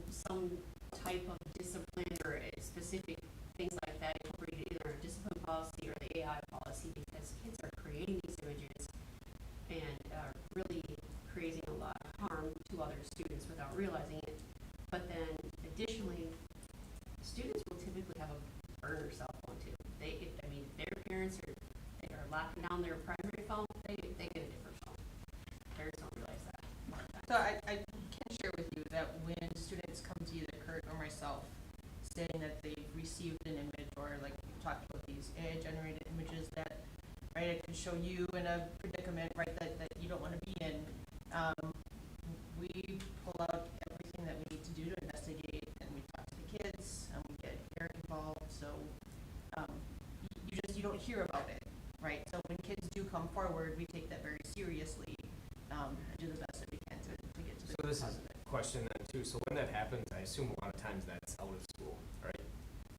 type of discipline or specific things like that incorporated either in our discipline policy or the AI policy, because kids are creating these images and are really creating a lot of harm to other students without realizing it. But then additionally, students will typically have a burner cell phone too. If their parents are locking down their primary phone, they get a different phone. Parents don't realize that a lot of times. So I can share with you that when students come to either Kurt or myself saying that they've received an image, or like you talked about these AI generated images that, right, it can show you in a predicament, right, that you don't want to be in, we pull out everything that we need to do to investigate, and we talk to the kids, and we get Eric involved, so, you don't hear about it, right? So when kids do come forward, we take that very seriously, and do the best that we can to get to the So this cause is of it. a question then too, so when that happens, I assume a lot of times that's out of school, right?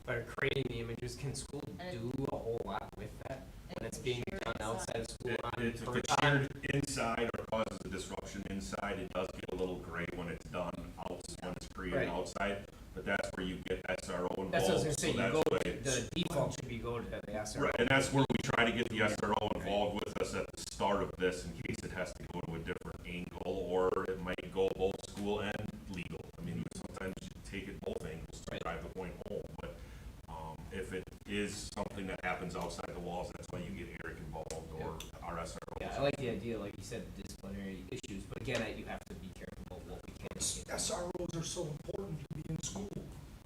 By creating the images, can school do a whole lot with that? When it's being done outside of school on If per it's time? shared inside or causes a disruption inside, it does get a little gray when it's done when it's created Right. outside, but that's where you get SRO involved. That's what I was gonna say, so you that's go, what it's- the default should be go to the SRO. Right, and that's where we try to get the SRO involved with us at the start of this, in case it has to go to a different angle, or it might go both school and legal. I mean, sometimes you take it both angles to Right. drive the point home, but, if it is something that happens outside the walls, that's why you get Eric involved, or our SRO. Yeah, I like the idea, like you said, disciplinary issues, but again, you have to be careful about what we can. SROs are so important to be in school.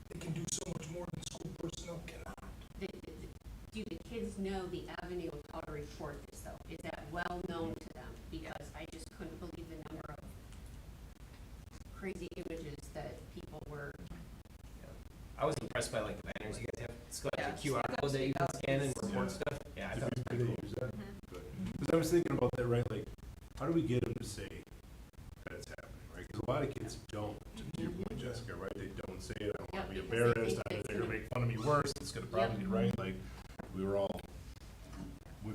They can do so much more than school personnel cannot. Do the kids know the avenue of how to report this though? Is that well known to them? Because I just couldn't believe the number of crazy images that people were. I was impressed by like the banners you guys have. It's got like Yeah, a QR code that you can scan and report stuff. Yeah, I If thought it was you pretty could cool. use that, good. Because I was thinking about that, right, like, how do we get them to say that it's happening, right? Because a lot of kids don't, to your point, Jessica, right? They don't say it, I don't want to be Yeah, because they embarrassed, think they're it's gonna make fun of me worse, it's gonna probably be right, like, we've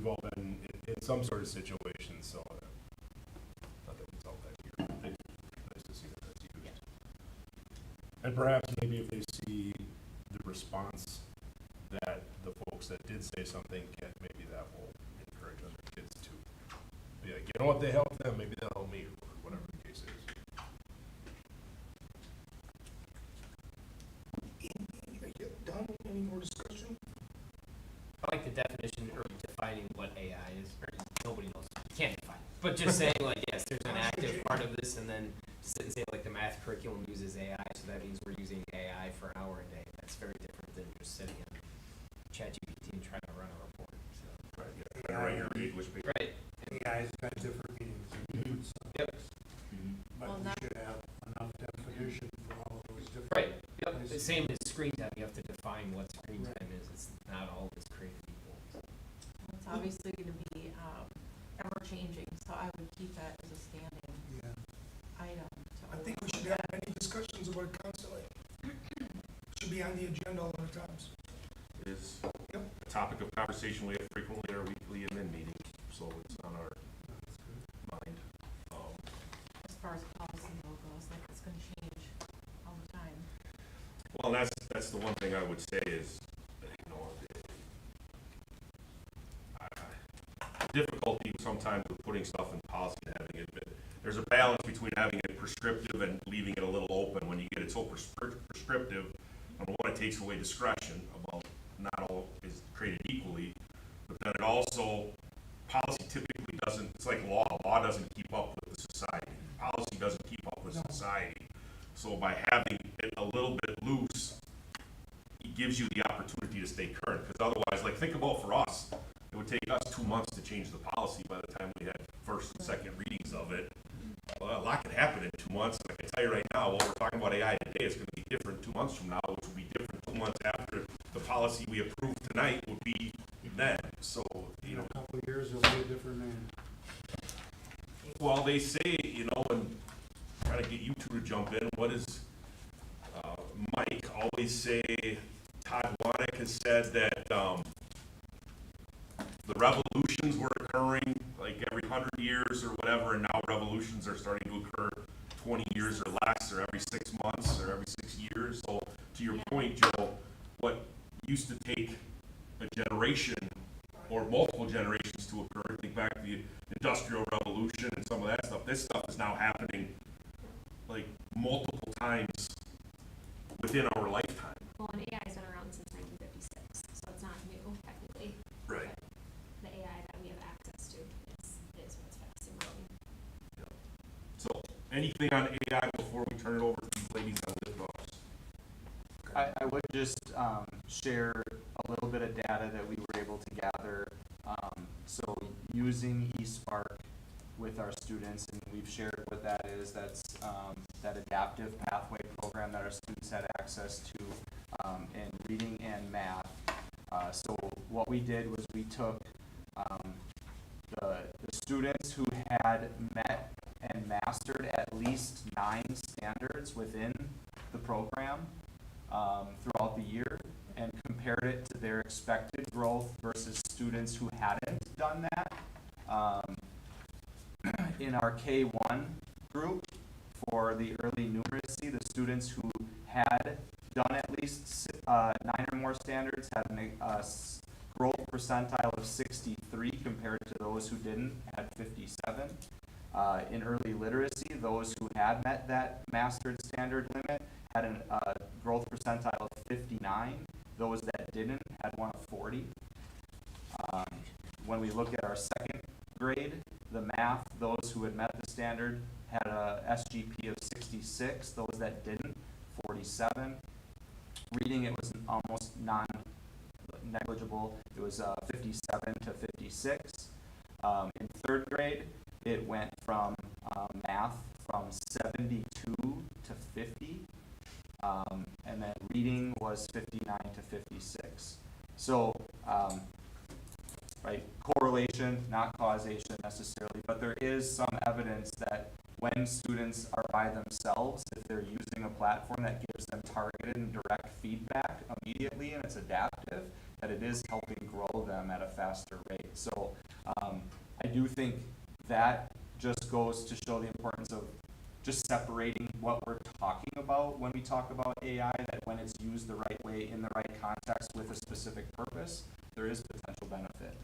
all been in some sort of situation, so, not that we tell that here, but it's nice to see that that's used. And perhaps maybe if they see the response that the folks that did say something get, maybe that will encourage other kids to be like, you know what, they helped them, maybe they'll help me, or whatever the case is. Are you done? Any more discussion? I like the definition or defining what AI is. Or nobody knows. You can't define it. But just saying like, yes, there's an active part of this, and then sit and say like the math curriculum uses AI, so that means we're using AI for an hour a day. That's very different than just sitting in ChatGPT and trying to run a report. So. Right, yeah, and write your English paper. Right. AI's got different meanings in different Yep. subjects, Mhm. but Well, we not- should have enough definition for all of those different. Right. Yep. places. The same as screen time. You have to define what screen Right. time is. It's not all this creative people. It's obviously gonna be, ever changing, so I would keep that as a standing Yeah. item. I think we should have many discussions about it constantly. Should be on the agenda all the times. It is Yep. a topic of conversation we have frequently at our weekly admin meetings, so it's on our That's good. mind. As far as policy goes, like it's gonna change all the time. Well, that's the one thing I would say is, you know, difficulty sometimes with putting stuff in policy and having it, but there's a balance between having it prescriptive and leaving it a little open. When you get it so prescriptive, number one, it takes away discretion about not all is created equally, but then it also, policy typically doesn't, it's like law doesn't keep up with society. Policy doesn't keep up with society. So by having it a little bit loose, it gives you the opportunity to stay current, because otherwise, like, think about for us, it would take us 2 months to change the policy by the time we had first and second readings of it. Well, a lot can happen in 2 months. I can tell you right now, what we're talking about AI today is going to be different 2 months from now, which will be different 2 months after the policy we approve tonight would be then. So, you In know, a couple of years, it'll be a different name. well, they say, you know, and trying to get you two to jump in, what does Mike always say? Todd Wanek has said that the revolutions were occurring like every 100 years or whatever, and now revolutions are starting to occur 20 years or less, or every 6 months, or every 6 years. So to your point, Joe, what used to take a generation or multiple generations to occur, think back to the Industrial Revolution and some of that stuff, this stuff is now happening like multiple times within our lifetime. Well, and AI's been around since 1956, so it's not new technically. Right. But the AI that we have access to is what's fast and growing. So anything on AI before we turn it over to these ladies on lift offs? I would just share a little bit of data that we were able to gather. So using eSpark with our students, and we've shared what that is. That's that adaptive pathway program that our students had access to in reading and math. So what we did was we took the students who had met and mastered at least 9 standards within the program throughout the year, and compared it to their expected growth versus students who hadn't done that. In our K1 group, for the early numeracy, the students who had done at least 9 or more standards had a growth percentile of 63 compared to those who didn't, had 57. In early literacy, those who had met that mastered standard limit had a growth percentile of 59. Those that didn't had one of 40. When we look at our second grade, the math, those who had met the standard had a SGP of 66. Those that didn't, 47. Reading, it was almost non-negligible. It was 57 to 56. In third grade, it went from math from 72 to 50. And then reading was 59 to 56. So, right, correlation, not causation necessarily, but there is some evidence that when students are by themselves, if they're using a platform that gives them targeted and direct feedback immediately and it's adaptive, that it is helping grow them at a faster rate. So I do think that just goes to show the importance of just separating what we're talking about when we talk about AI, that when it's used the right way in the right context with a specific purpose, there is potential benefit.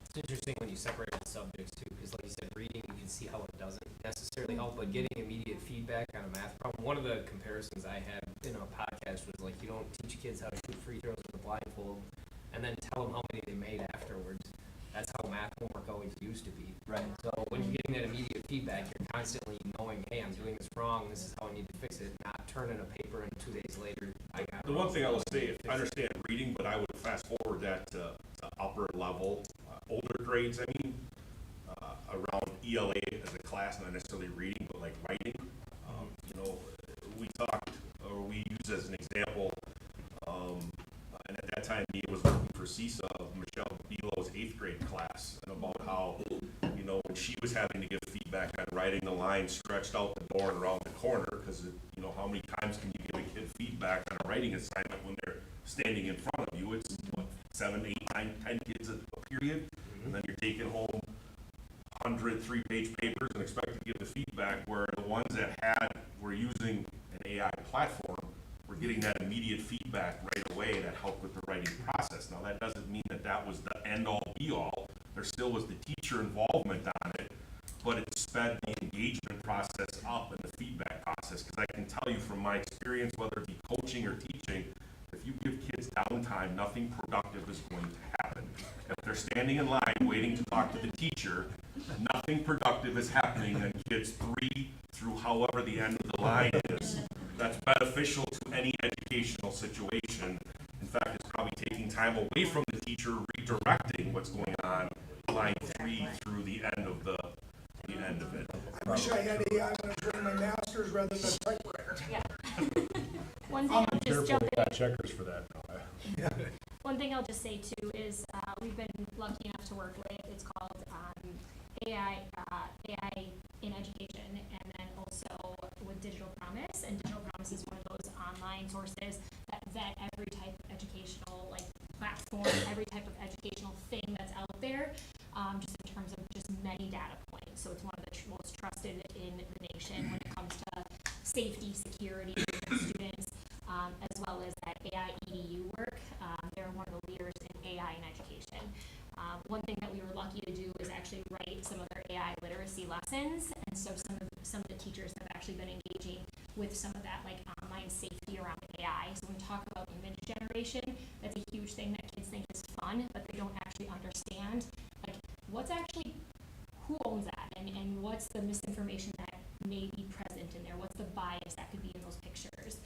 It's interesting when you separate the subjects too, because like you said, reading, you can see how it doesn't necessarily help, but getting immediate feedback on a math problem. One of the comparisons I had in a podcast was like, you don't teach kids how to shoot free throws with a blindfold and then tell them how many they made afterwards. That's how math homework always used to be. Right. So when you're getting that immediate feedback, you're constantly knowing, hey, I'm doing this wrong, this is how I need to fix it, not turning a paper and 2 days later, I got it. The one thing I will say, I understand reading, but I would fast forward that to upper level, older grades, I mean, around ELA as a class, not necessarily reading, but like writing. You know, we talked, or we use as an example, and at that time, Mia was working for CISA, Michelle Belo's 8th grade class, and about how, you know, when she was having to give feedback on writing the line stretched out the door and around the corner, because, you know, how many times can you give a kid feedback on a writing assignment when they're standing in front of you? It's, what, 7, 8, 9, 10 kids a period, and then you're taking home 100 3-page papers and expect to give the feedback, where the ones that were using an AI platform were getting that immediate feedback right away that helped with the writing process. Now, that doesn't mean that that was the end-all, be-all. There still was the teacher involvement on it, but it sped the engagement process up and the feedback process, because I can tell you from my experience, whether it be coaching or teaching, if you give kids downtime, nothing productive is going to happen. If they're standing in line waiting to talk to the teacher, nothing productive is happening in kids 3 through however the end of the line is. That's beneficial to any educational situation. In fact, it's probably taking time away from the teacher, redirecting what's going on line 3 through the end of the end of it. I wish I had AI when I was doing my master's rather than a typewriter. One thing I'll just jump in. checkers for that. One thing I'll just say too is we've been lucky enough to work with, it's called AI in education, and then also with Digital Promise. And Digital Promise is one of those online sources that vet every type of educational platform, every type of educational thing that's out there, just in terms of just many data points. So it's one of the most trusted in the nation when it comes to safety, security for students, as well as that AI EDU work. They're one of the leaders in AI in education. One thing that we were lucky to do is actually write some of their AI literacy lessons, and so some of the teachers have actually been engaging with some of that online safety around AI. So when we talk about image generation, that's a huge thing that kids think is fun, but they don't actually understand what's actually, who owns that, and what's the misinformation that may be present in there, what's the bias that could be in those pictures.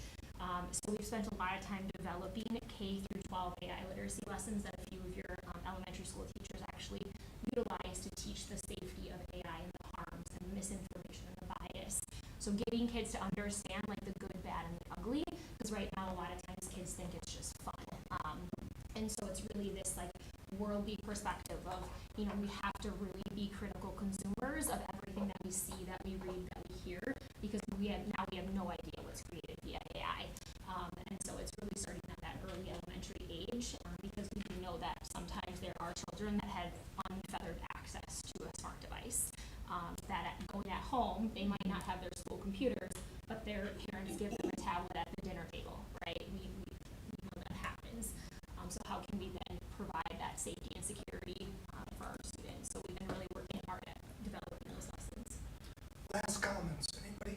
So we've spent a lot of time developing K through 12 AI literacy lessons that a few of your elementary school teachers actually utilize to teach the safety of AI and the harms and the misinformation and the bias. So getting kids to understand the good, bad, and the ugly, because right now a lot of times kids think it's just fun. And so it's really this worldly perspective of, we have to really be critical consumers of everything that we see, that we read, that we hear, because we have no idea what's created via AI. And so it's really starting at that early elementary age, because we do know that sometimes there are children that have unfettered access to a smart device, that going at home, they might not have their school computers, but their parents give them a tablet at the dinner table, right? We know that happens. So how can we then provide that safety and security for our students? So we've been really working hard at developing those lessons. Last comments, anybody?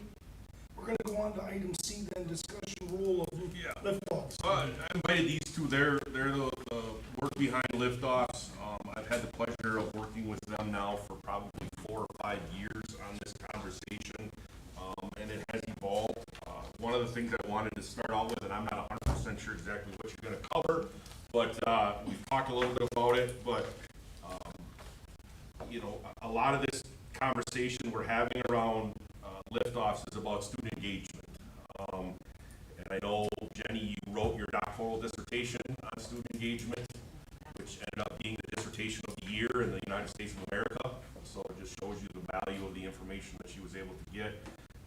We're gonna go on to item C then, discussion rule of lift-offs. I invited these two. They're the work behind liftoffs. I've had the pleasure of working with them now for probably 4 or 5 years on this conversation, and it has evolved. One of the things I wanted to start out with, and I'm not 100% sure exactly what you're going to cover, but we've talked a little bit about it, but a lot of this conversation we're having around liftoffs is about student engagement. And I know, Jenny, you wrote your doctoral dissertation on student engagement, which ended up being the dissertation of the year in the United States of America. So it just shows you the value of the information that she was able to get.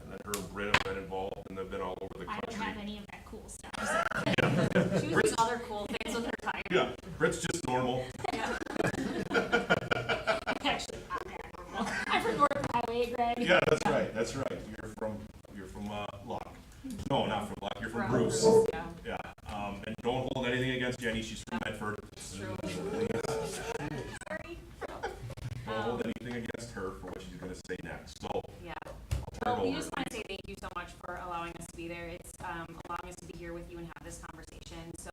And then her and Britt have been involved, and they've been all over the country. I don't have any of that cool stuff. So. She was doing other cool things with her time. Yeah, Britt's just normal. Actually, not that normal. I'm from North Highway, Greg. Yeah, that's right. You're from Luck. No, not from Luck. You're from Bruce. Yeah. And don't hold anything against Jenny. She's from Medford. True. Sorry. Don't hold anything against her for what she's going to say next. So, Yeah. turn Well, we over. just want to say thank you so much for allowing us to be there. It's allowing us to be here with you and have this conversation. So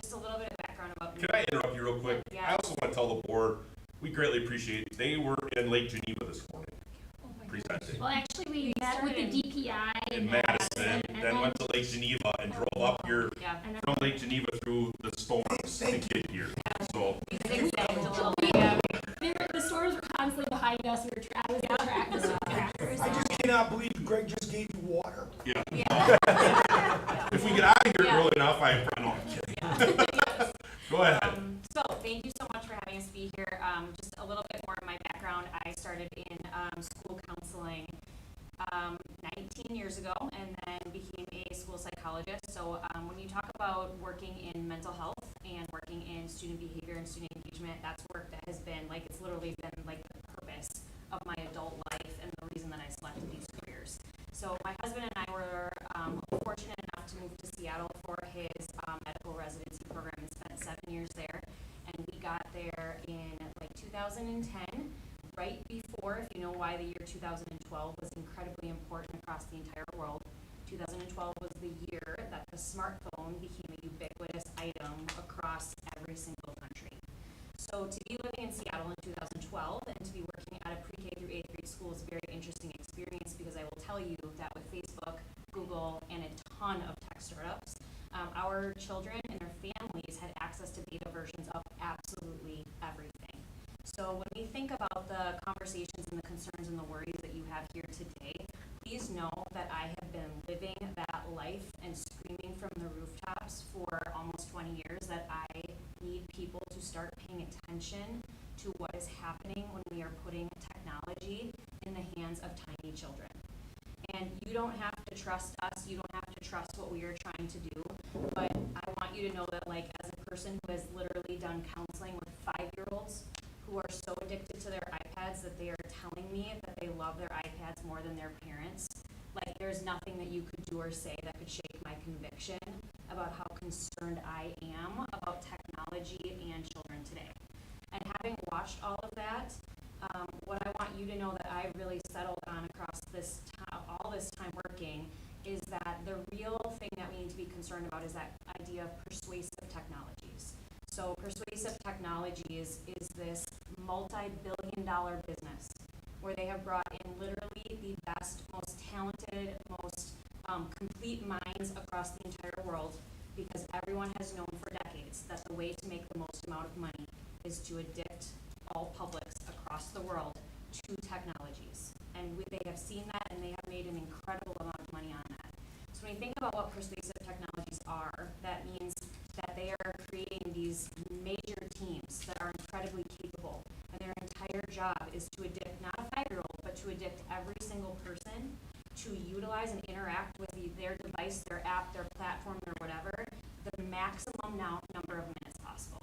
just a little bit of background about me. Can I interrupt you real quick? Yeah. I also want to tell the board, we greatly appreciate it. They were in Lake Geneva this morning, presenting. Well, actually, we met with the DPI In Madison, then went to Lake Geneva and drove up here Yeah. from Lake Geneva through the storms to get here. So, Zigzagged a little bit. Yeah. The stores were constantly behind us. We were traveling the tractors. I just cannot believe Greg just gave you water. yeah. If we get out of here early enough, no, I'm kidding. Go ahead. So thank you so much for having us be here. Just a little bit more of my background. I started in school counseling 19 years ago and then became a school psychologist. So when you talk about working in mental health and working in student behavior and student engagement, that's work that has been it's literally been the purpose of my adult life and the reason that I selected these careers. So my husband and I were fortunate enough to move to Seattle for his medical residency program and spent 7 years there. And we got there in 2010, right before, if you know why the year 2012 was incredibly important across the entire world. 2012 was the year that the smartphone became a ubiquitous item across every single country. So to be living in Seattle in 2012 and to be working at a pre-K our children and their families had access to beta versions of absolutely everything. So when we think about the conversations and the concerns and the worries that you have here today, please know that I have been living that life and screaming from the rooftops for almost 20 years that I need people to start paying attention to what is happening when we are putting technology in the hands of tiny children. And you don't have to trust us, you don't have to trust what we are trying to do, but I want you to know that, like, as a person who has literally done counseling with 5-year-olds who are so addicted to their iPads that they are telling me that they love their iPads more than their parents, like, there's nothing that you could do or say that could shake my conviction about how concerned I am about technology and children today. And having watched all of that, what I want you to know that I really settled on across this all this time working is that the real thing that we need to be concerned about is that idea of persuasive technologies. So persuasive technologies is this multi-billion-dollar business where they have brought in literally the best, most talented, most complete minds across the entire world, because everyone has known for decades that the way to make the most amount of money is to addict all publics across the world to technologies. And they have seen that, and they have made an incredible amount of money on that. So when you think about what persuasive technologies are, that means that they are creating these major teams that are incredibly capable, and their entire job is to addict not a 5-year-old, but to addict every single person to utilize and interact with their device, their app, their platform, or whatever, the maximum number of minutes possible.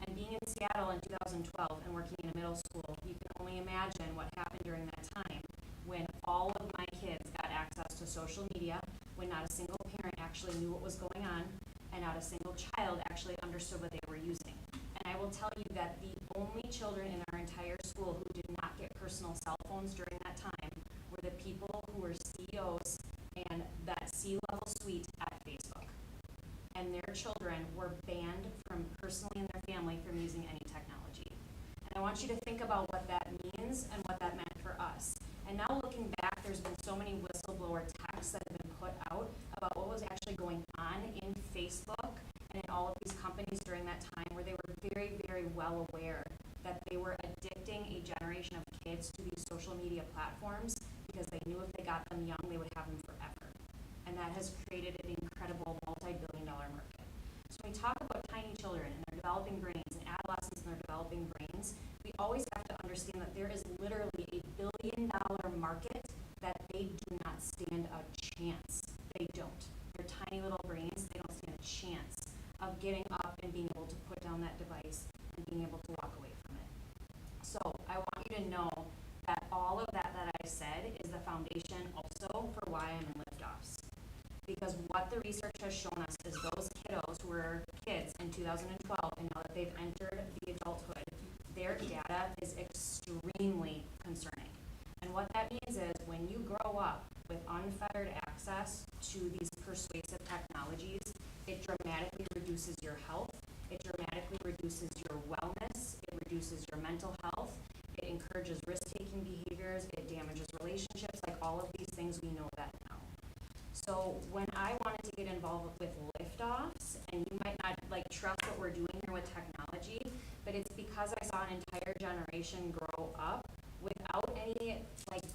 And being in Seattle in 2012 and working in a middle school, you can only imagine what happened during that time when all of my kids got access to social media, when not a single parent actually knew what was going on, and not a single child actually understood what they were using. And I will tell you that the only children in our entire school who did not get personal cell phones during that time were the people who were CEOs and that C-level suite at Facebook. And their children were banned from personally and their family from using any technology. And I want you to think about what that means and what that meant for us. And now looking back, there's been so many whistleblower texts that have been put out about what was actually going on in Facebook and in all of these companies during that time, where they were very, very well aware that they were addicting a generation of kids to these social media platforms because they knew if they got them young, they would have them forever. And that has created an incredible multi-billion-dollar market. So when we talk about tiny children and their developing brains and adolescents and their developing brains, we always have to understand that there is literally a billion-dollar market that they do not stand a chance. They don't. Their tiny little brains, they don't stand a chance of getting up and being able to put down that device and being able to walk away from it. So I want you to know that all of that I said is the foundation also for why I'm in liftoffs. Because what the research has shown us is those kiddos who were kids in 2012, and now that they've entered the adulthood, their data is extremely concerning. And what that means is when you grow up with unfettered access to these persuasive technologies, it dramatically reduces your health, it dramatically reduces your wellness, it reduces your mental health, it encourages risk-taking behaviors, it damages relationships, like all of these things, we know that now. So when I wanted to get involved with liftoffs, and you might not trust what we're doing here with technology, but it's because I saw an entire generation grow up without any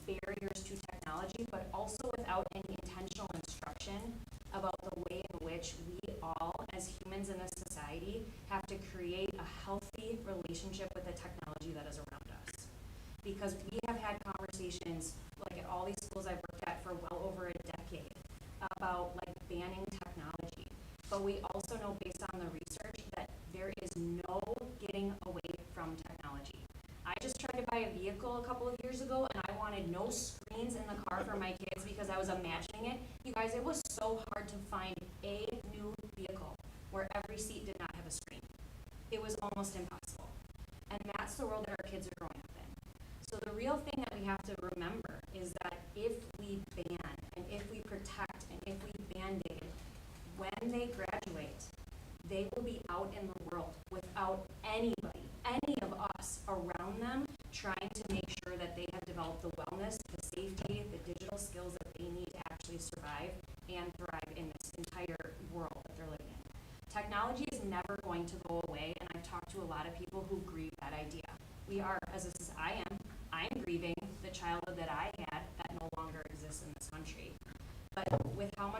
barriers to technology, but also without any intentional instruction about the way in which we all, as humans in this society, have to create a healthy relationship with the technology that is around us. Because we have had conversations, at all these schools I've worked at for well over a decade, about banning technology. But we also know, based on the research, that there is no getting away from technology. I just tried to buy a vehicle a couple of years ago, and I wanted no screens in the car for my kids because I was imagining it. You guys, it was so hard to find a new vehicle where every seat did not have a screen. It was almost impossible. And that's the world that our kids are growing up in. So the real thing that we have to remember is that if we ban, and if we protect, and if we band-aid, when they graduate, they will be out in the world without anybody, any of us around them, trying to make sure that they have developed the wellness, the safety, the digital skills that they need to actually survive and thrive in this entire world that they're living in.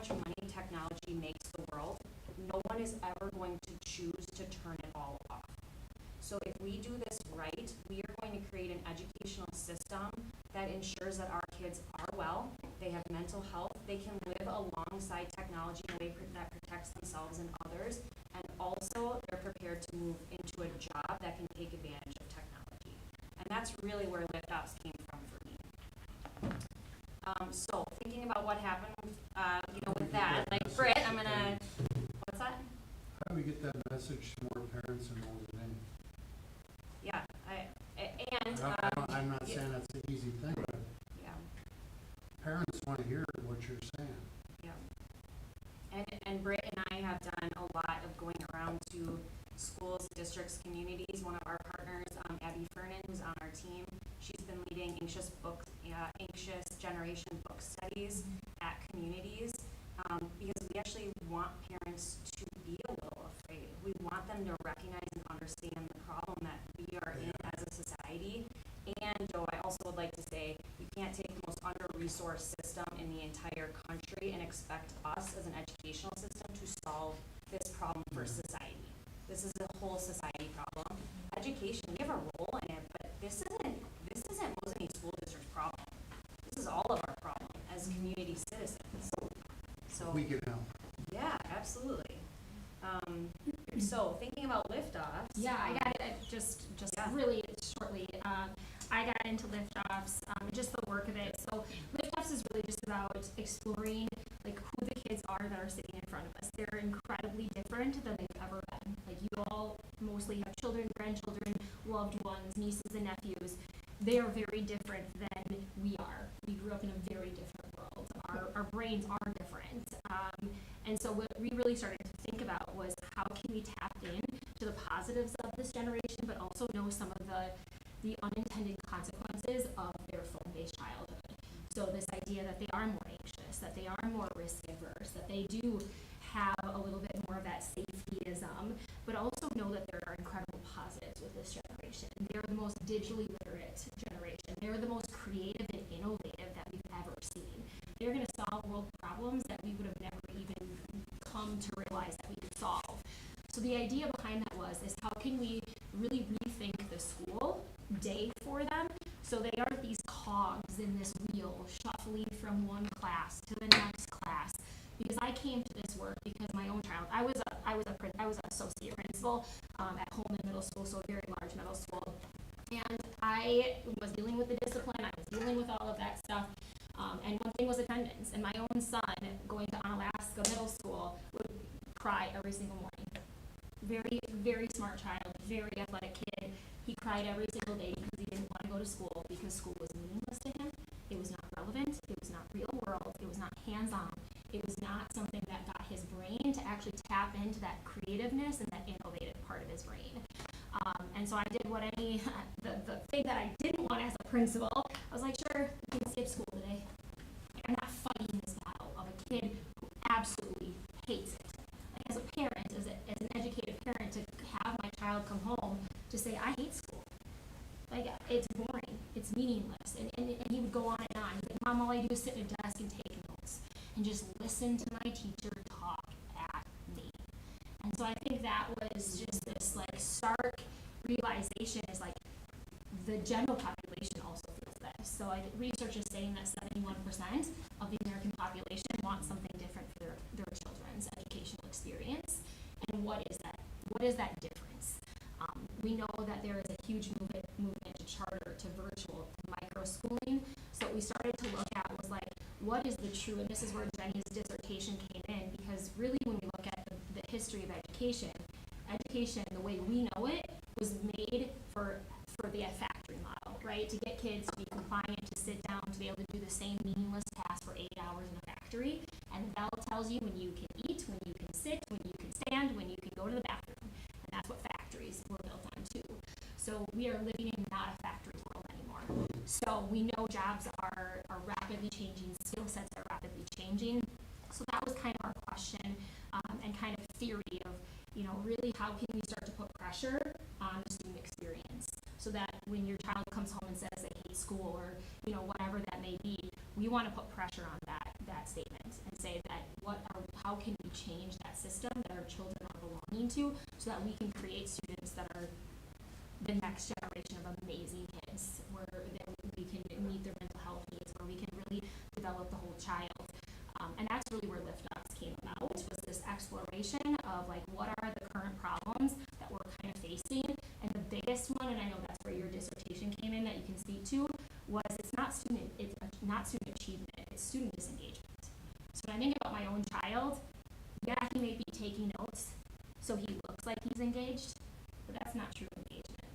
much money technology makes the world, no one is ever going to choose to turn it all off. So if we do this right, we are going to create an educational system that ensures that our kids are well, they have mental health, they can live alongside technology in a way that protects themselves and others, and also they're prepared to move into a job that can take advantage of technology. And that's really where Lift Offs came from for me. So thinking about what happened, with that, like Britt, I'm gonna, what's that? How do we get that message to more parents in Mosinee? Yeah, I'm not saying that's an easy thing, but yeah, parents wanna hear what you're saying. yeah. And Britt and I have done a lot of going around to schools, districts, communities. One of our partners, Abby Fernan, who's on our team, she's been leading anxious generation book studies at communities, because we actually want parents to be a little afraid. We want them to recognize and understand the problem that we are in as a society. And Joe, I also would like to say, you can't take the most under-resourced system in the entire country and expect us as an educational system to solve this problem for society. This is a whole society problem. Education, we have a role in it, but this isn't Mosinee School District's problem. This is all of our problem as community citizens. So We can help. yeah, absolutely. So thinking about Lift-Offs. Yeah, I got it, just Yeah. really shortly. I got into Lift-Offs, just the work of it. So Lift-Offs is really just about exploring like who the kids are that are sitting in front of us. They're incredibly different than they've ever been. Like you all mostly have children, grandchildren, loved ones, nieces and nephews. They are very different than we are. We grew up in a very different world. Our brains are different. And so what we really started to think about was how can we tap in to the positives of this generation, but also know some of the unintended consequences of their phone-based childhood. So this idea that they are more anxious, that they are more risk averse, that they do have a little bit more of that safetyism, but also know that there are incredible positives with this generation. They're the most digitally literate generation. They're the most creative and innovative that we've ever seen. They're going to solve world problems that we would have never even come to realize that we could solve. So the idea behind that is how can we really rethink the school day for them so they aren't these cogs in this wheel shuffling from one class to the next class. Because I came to this work because my own child, I was an associate principal at Holman Middle School, so a very large middle school, and I was dealing with the discipline. I was dealing with all of that stuff, and one thing was attendance. And my own son, going to Onalaska Middle School, would cry every single morning. Very, very smart child, very athletic kid. He cried every single day because he didn't want to go to school because school was meaningless to him. It was not relevant. It was not real world. It was not hands-on. It was not something that got his brain to actually tap into that creativeness and that innovative part of his brain. And so I did what the thing that I didn't want as a principal. I was like, sure, you can skip school today. I'm not fighting this battle of a kid who absolutely hates it. Like as a parent, as an educated parent, to have my child come home to say, I hate school. Like, it's boring. It's meaningless. And he would go on and on. He's like, Mom, all I do is sit at a desk and take notes and just listen to my teacher talk at me. And so I think that was just this, like, stark realization is, like, the general population also feels this. So, like, research is saying that 71% of the American population wants something different for their children's educational experience. And what is that? What is that difference? We know that there is a huge movement to charter, to virtual, to micro schooling. So what we started to look at was like, what is the true, and this is where Jenny's dissertation came in, because really when we look at the history of education, the way we know it, was made for the factory model, right? To get kids to be compliant, to sit down, to be able to do the same meaningless task for 8 hours in a factory. And the bell tells you when you can eat, when you can sit, when you can stand, when you can go to the bathroom. And that's what factories were built on too. So we are living in not a factory world anymore. So we know jobs are rapidly changing, skill sets are rapidly changing. So that was kind of our question and kind of theory of, really how can we start to put pressure on the student experience so that when your child comes home and says they hate school or, whatever that may be, we want to put pressure on that statement and say that how can we change that system that our children are belonging to, so that we can create students that are the next generation of amazing kids, where we can meet their mental health needs, where we can really develop the whole child. And that's really where Lift Ups came about, was this exploration of like, what are the current problems that we're kind of facing. And the biggest one, and I know that's where your dissertation came in that you can speak to, was it's not student achievement, it's student disengagement. So when I think about my own child, yeah, he may be taking notes, so he looks like he's engaged, but that's not true engagement.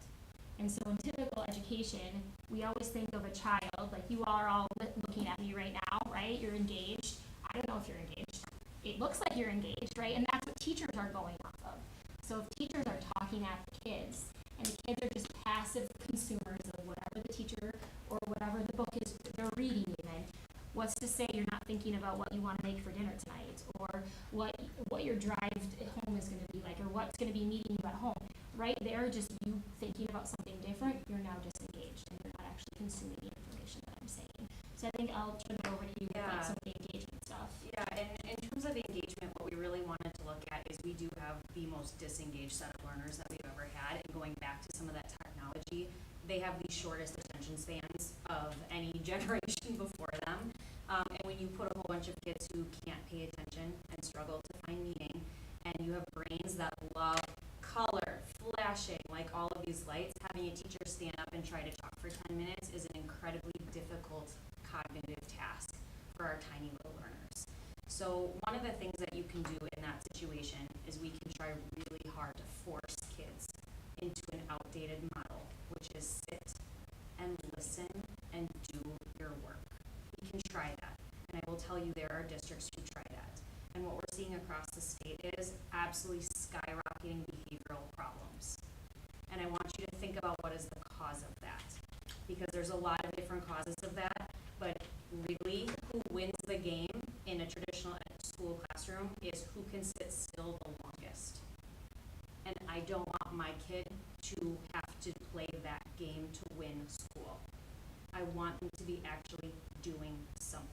And so in typical education, we always think of a child, like you are all looking at me right now, right? You're engaged. I don't know if you're engaged. It looks like you're engaged, right? And that's what teachers are going off of. So if teachers are talking at the kids, and the kids are just passive consumers of whatever the teacher or whatever the book is they're reading even, what's to say you're not thinking about what you want to make for dinner tonight, or what your drive home is going to be like, or what's going to be meeting you at home? Right there, just you thinking about something different, you're now disengaged, and you're not actually consuming the information that I'm saying. So I think I'll turn it over to you with like some of the engagement stuff. Yeah, and in terms of engagement, what we really wanted to look at is we do have the most disengaged set of learners that we've ever had, and going back to some of that technology, they have the shortest attention spans of any generation before them. And when you put a whole bunch of kids who can't pay attention and struggle to find meaning, and you have brains that love color, flashing, like all of these lights, having a teacher stand up and try to talk for 10 minutes is an incredibly difficult cognitive task for our tiny little learners. So one of the things that you can do in that situation is we can try really hard to force kids into an outdated model, which is sit and listen and do your work. We can try that. And I will tell you there are districts who try that. And what we're seeing across the state is absolutely skyrocketing behavioral problems. And I want you to think about what is the cause of that. Because there's a lot of different causes of that, but really who wins the game in a traditional school classroom is who can sit still the longest. And I don't want my kid to have to play that game to win school. I want them to be actually doing something.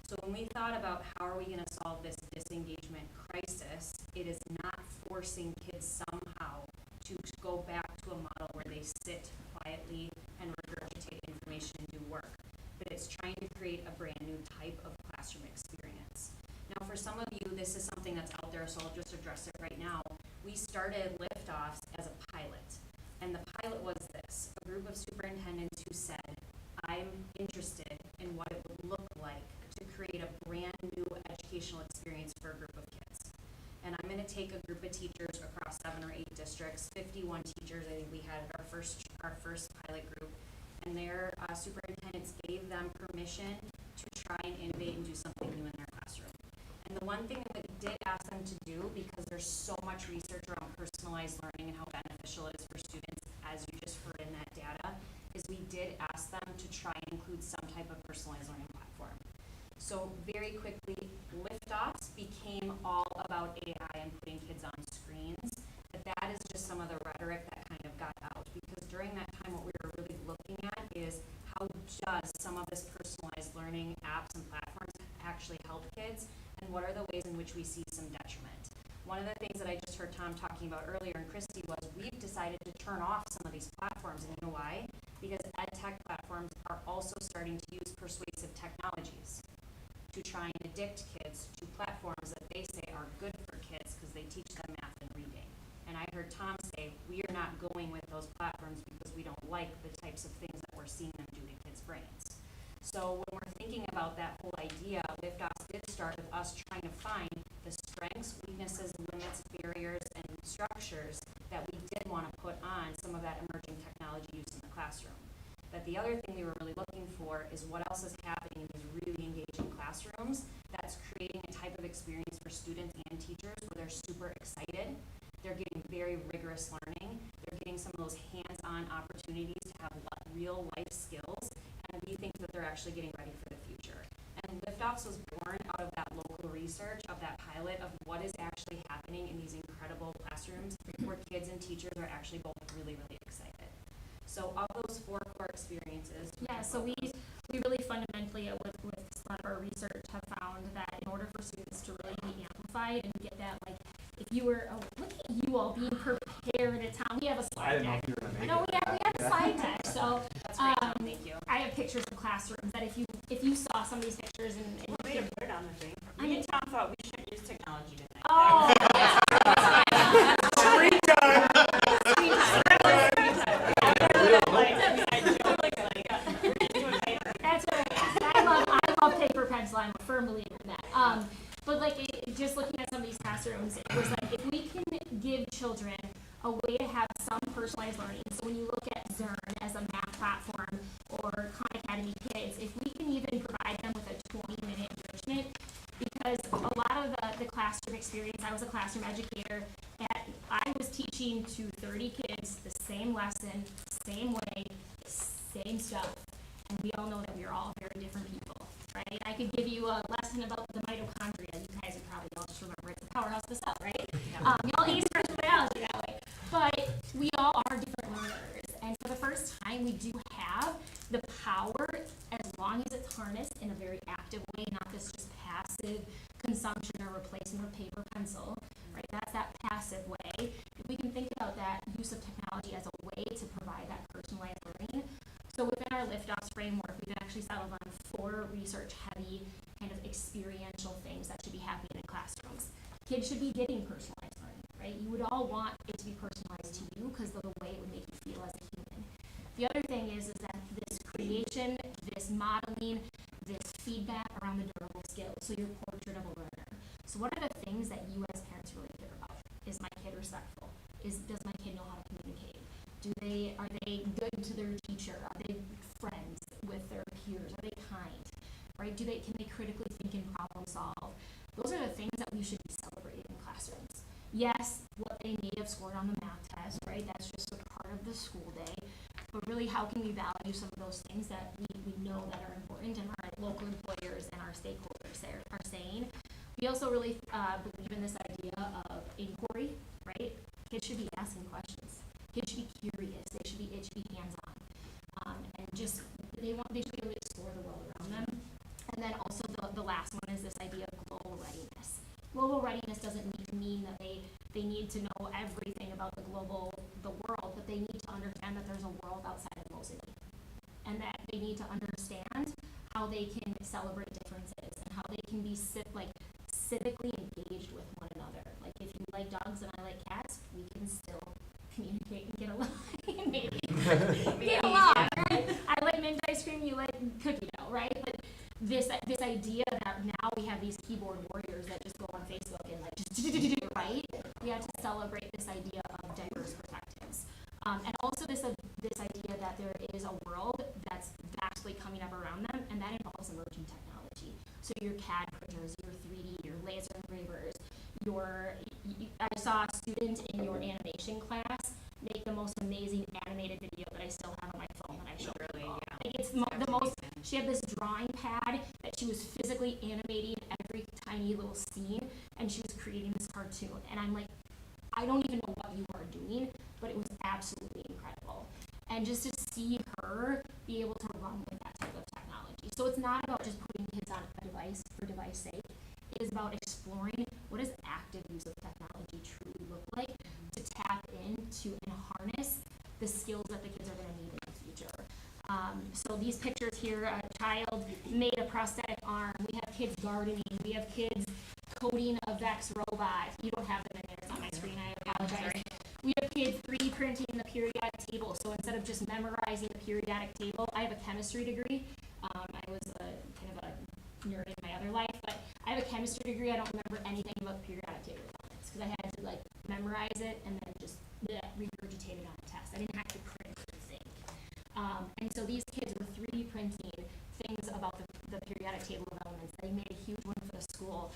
So when we thought about how are we going to solve this disengagement crisis, it is not forcing kids somehow to go back to a model where they sit quietly and regurgitate information and do work, but it's trying to create a brand new type of classroom experience. Now for some of you, this is something that's out there, so I'll just address it right now. We started Liftoffs as a pilot, and the pilot was this: a group of superintendents who said, I'm interested in what it would look like to create a brand new educational experience for a group of kids. And I'm going to take a group of teachers across 7 or 8 districts, 51 teachers, I think we had our first pilot group, and their superintendents gave them permission to try and innovate and do something new in their classroom. And the one thing that we did ask them to do, because there's so much research around personalized learning and how beneficial it is for students, as you just heard in that data, is we did ask them to try and include some type of personalized learning platform. So very quickly, Liftoffs became all about AI and putting kids on screens, but that is just some of the rhetoric that kind of got out, because during that time what we were really looking at is how does some of this personalized learning apps and platforms actually help kids, and what are the ways in which we see some detriment. One of the things that I just heard Tom talking about earlier and Christy was we've decided to turn off some of these platforms, and you know why? Because ed tech platforms are also starting to use persuasive technologies to try and addict kids to platforms that they say are good for kids because they teach them math and reading. And I heard Tom say, we are not going with those platforms because we don't like the types of things that we're seeing them do to kids' brains. So when we're thinking about that whole idea, Liftoffs did start with us trying to find the strengths, weaknesses, limits, barriers, and structures that we did want to put on some of that emerging technology use in the classroom. But the other thing we were really looking for is what else is happening in these really engaging classrooms that's creating a type of experience for students and teachers where they're super excited, they're getting very rigorous learning, they're getting some of those hands-on opportunities to have real life skills, and we think that they're actually getting ready for the future. And Liftoffs was born out of that local research, of that pilot, of what is actually happening in these incredible classrooms where kids and teachers are actually both really, really excited. So of those 4 core experiences. Yeah, so we really fundamentally with a lot of our research have found that in order for gamified and get that, like, if you were, oh, look at you all being prepared at town. We have a I slide didn't know deck. if you were gonna make No, it. we have a slide deck, so, That's great, Tom, thank you. I have pictures of classrooms that if you saw some of these pictures and Well, you they could, put it on the thing. I Me mean- and Tom thought we shouldn't use technology tonight. oh. Screen time. That's all right. I love paper pencil. I'm a firm believer in that. But like just looking at some of these classrooms, it was like if we can give children a way to have some personalized learning. So when you look at Zern as a math platform or Khan Academy Kids, if we can even provide them with a 20-minute enrichment, because a lot of the classroom experience, I was a classroom educator, and I was teaching to 30 kids the same lesson, same way, same stuff. And we all know that we are all very different people, right? I could give you a lesson about the mitochondria. You guys would probably all just remember it's the powerhouse of the cell, right? You all ace first biology that way. But we all are different learners. And for the first time, we do have the power, as long as it's harnessed in a very active way, not this just passive consumption or replacement of paper pencil, right? That's that passive way. If we can think about that use of technology as a way to provide that personalized learning. So within our liftoffs framework, we've actually settled on 4 research-heavy kind of experiential things that should be happening in classrooms. Kids should be getting personalized learning, right? You would all want it to be personalized to you because of the way it would make you feel as a human. The other thing is that this creation, this modeling, this feedback around the durable skills, so your portrait of a learner. So what are the things that you as parents really care about? Is my kid respectful? Does my kid know how to communicate? Are they good to their teacher? Are they friends with their peers? Are they kind? Right? Can they critically think and problem solve? Those are the things that we should be celebrating in classrooms. Yes, what they may have scored on the math test, right? That's just a part of the school day. But really, how can we value some of those things that we know that are important and our local employers and our stakeholders are saying? We also really believe in this idea of inquiry, right? Kids should be asking questions. Kids should be curious. They should be hands-on. And just, they should be able to explore the world around them. And then also the last one is this idea of global readiness. Global readiness doesn't need to mean that they need to know everything about the world, but they need to understand that there's a world outside of Mosinee. And that they need to understand how they can celebrate differences and how they can be civically engaged with one another. Like if you like dogs and I like cats, we can still communicate and get along. Maybe get along, right? I like mint ice cream, you like cookie dough, right? But this idea that now we have these keyboard warriors that just go on Facebook and like just right? We have to celebrate this idea of diverse perspectives. And also this idea that there is a world that's vastly coming up around them, and that involves emerging technology. So your CAD printers, your 3D, your laser engravers, I saw a student in your animation class make the most amazing animated video that I still have on my phone that I showed her. Really, yeah. Like it's the most, she had this drawing pad that she was physically animating every tiny little scene, and she was creating this cartoon. And I'm like, I don't even know what you are doing, but it was absolutely incredible. And just to see her be able to run with that type of technology. So it's not about just putting kids on a device for device sake. It is about exploring what does active use of technology truly look like to tap into and harness the skills that the kids are going to need in the future. So these pictures here, a child made a prosthetic arm. We have kids gardening. We have kids coding a Vex robot. You don't have them in there. It's on my screen. I apologize. We have kids 3D printing the periodic table. So instead of just memorizing the periodic table, I have a chemistry degree. I was kind of a nerd in my other life, but I have a chemistry degree. I don't remember anything about the periodic table because I had to memorize it and then just regurgitate it on a test. I didn't have to print or think. And so these kids were 3D printing things about the periodic table of elements. They made a huge one for the school.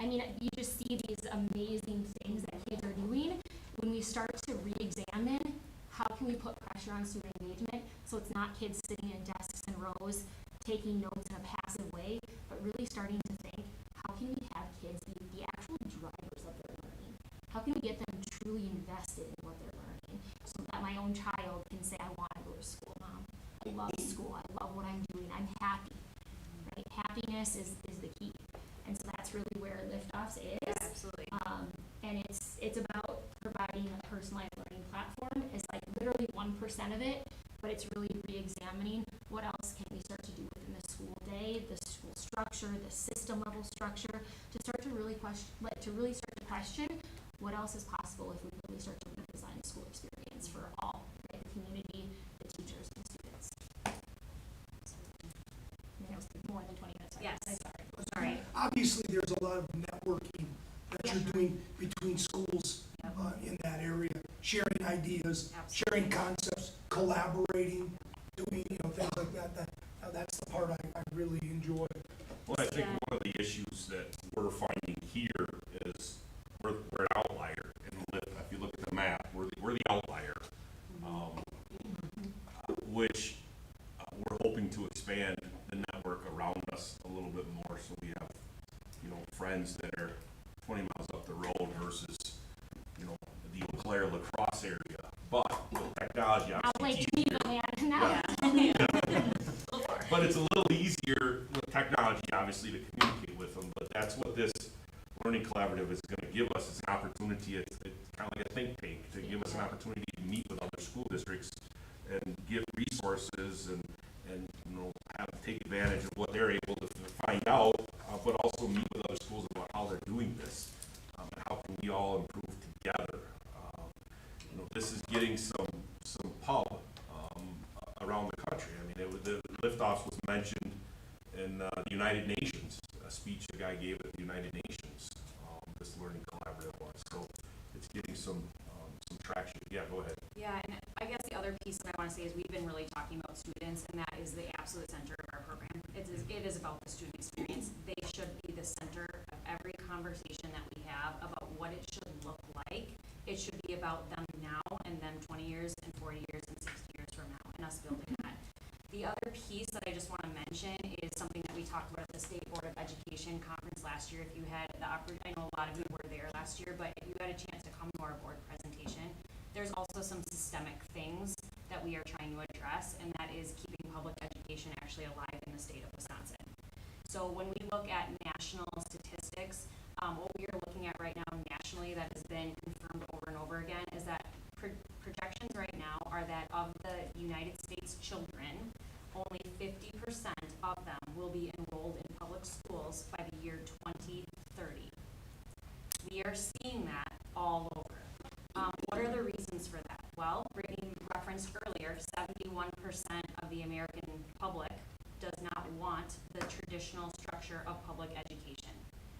You just see these amazing things that kids are doing when we start to re-examine how can we put pressure on student engagement so it's not kids sitting in desks and rows taking notes in a passive way, but really starting to think, how can we have kids be the actual drivers of their learning? How can we get them truly invested in what they're learning so that my own child can say, I want to go to school, Mom. I love school. I love what I'm doing. I'm happy. Right? Happiness is the key. And so that's really where Liftoffs is. Absolutely. And it's about providing a personalized learning platform. It's like literally 1% of it, but it's really re-examining what else can we start to do within the school day, the school structure, the system level structure, to start to really question what else is possible if we really start to redesign the school experience for all, right? The community, the teachers, and the students. I think that was more than 20 minutes. Yes. I'm sorry. Sorry. Obviously, there's a lot of networking that you're doing between schools in that area, sharing ideas, sharing concepts, collaborating, doing, things like that. That's the part I really enjoy. Well, I think one of the issues that we're finding here is we're an outlier. And if you look at the map, we're the outlier, which we're hoping to expand the network around us a little bit more, so we have, friends that are 20 miles up the road versus, the Eau Claire La Crosse area. But with technology, I'll play obviously, it's Geneva, man. easier. But it's a little easier with technology, obviously, to communicate with them. But that's what this learning collaborative is going to give us, is an opportunity. It's kind of like a think tank, to give us an opportunity to meet with other school districts and give resources and take advantage of what they're able to find out, but also meet with other schools about how they're doing this, and how can we all improve together. This is getting some pub around the country. I mean, the liftoff was mentioned in the United Nations, a speech the guy gave at the United Nations. This learning collaborative was, so it's getting some traction. Yeah, go ahead. Yeah, and I guess the other piece that I want to say is we've been really talking about students, and that is the absolute center of our program. It is about the student experience. They should be the center of every conversation that we have about what it should look like. It should be about them now and them 20 years and 40 years and 60 years from now, and us building that. The other piece that I just want to mention is something that we talked about at the State Board of Education conference last year. If you had the opportunity, I know a lot of you were there last year, but if you had a chance to come to our board presentation, there's also some systemic things that we are trying to address, and that is keeping public education actually alive in the state of Wisconsin. So when we look at national statistics, what we are looking at right now nationally that has been confirmed over and over again is that projections right now are that of the United States children, only 50% of them will be enrolled in public schools by the year 2030. We are seeing that all over. What are the reasons for that? Well, Brittany referenced earlier, 71% of the American public does not want the traditional structure of public education.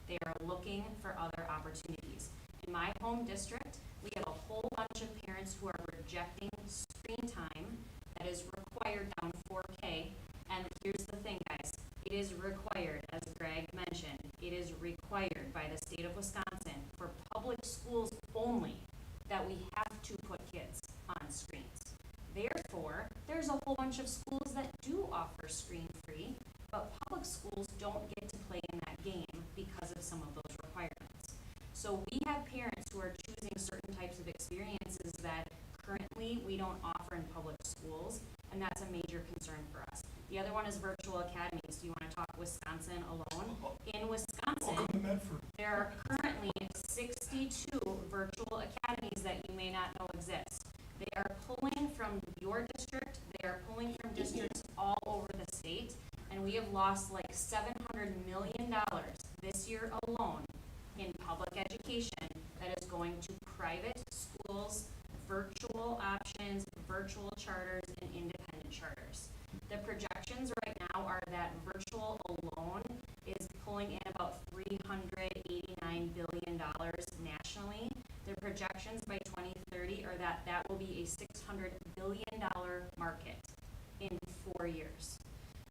They are looking for other opportunities. In my home district, we have a whole bunch of parents who are rejecting screen time that is required down 4K. And here's the thing, guys. It is required, as Greg mentioned, it is required by the state of Wisconsin for public schools only that we have to put kids on screens. Therefore, there's a whole bunch of schools that do offer screen-free, but public schools don't get to play in that game because of some of those requirements. So we have parents who are choosing certain types of experiences that currently we don't offer in public schools, and that's a major concern for us. The other one is virtual academies. Do you want to talk Wisconsin alone? In Wisconsin, there are currently 62 virtual academies that you may not know exist. They are pulling from your district, they are pulling from districts all over the state, and we have lost like $700 million this year alone in public education that is going to private schools, virtual options, virtual charters, and independent charters. The projections right now are that virtual alone is pulling in about $389 billion nationally. The projections by 2030 are that that will be a $600 billion market in 4 years.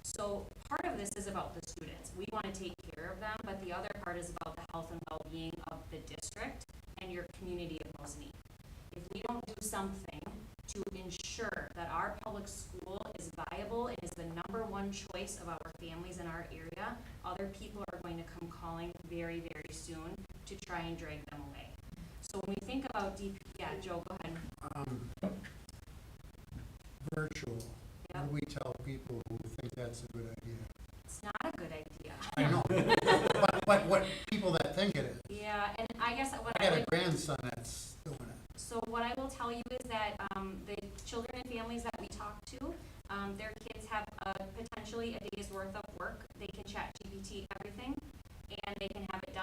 So part of this is about the students. We want to take care of them, but the other part is about the health and well-being of the district and your community of Mosinee. If we don't do something to ensure that our public school is viable and is the #1 choice of our families in our area, other people are going to come calling very, very soon to try and drag them away. So when we think about Joe, go ahead. Virtual. Yep. What do we tell people who think that's a good idea? It's not a good idea. I know, but what people that think it is. Yeah, and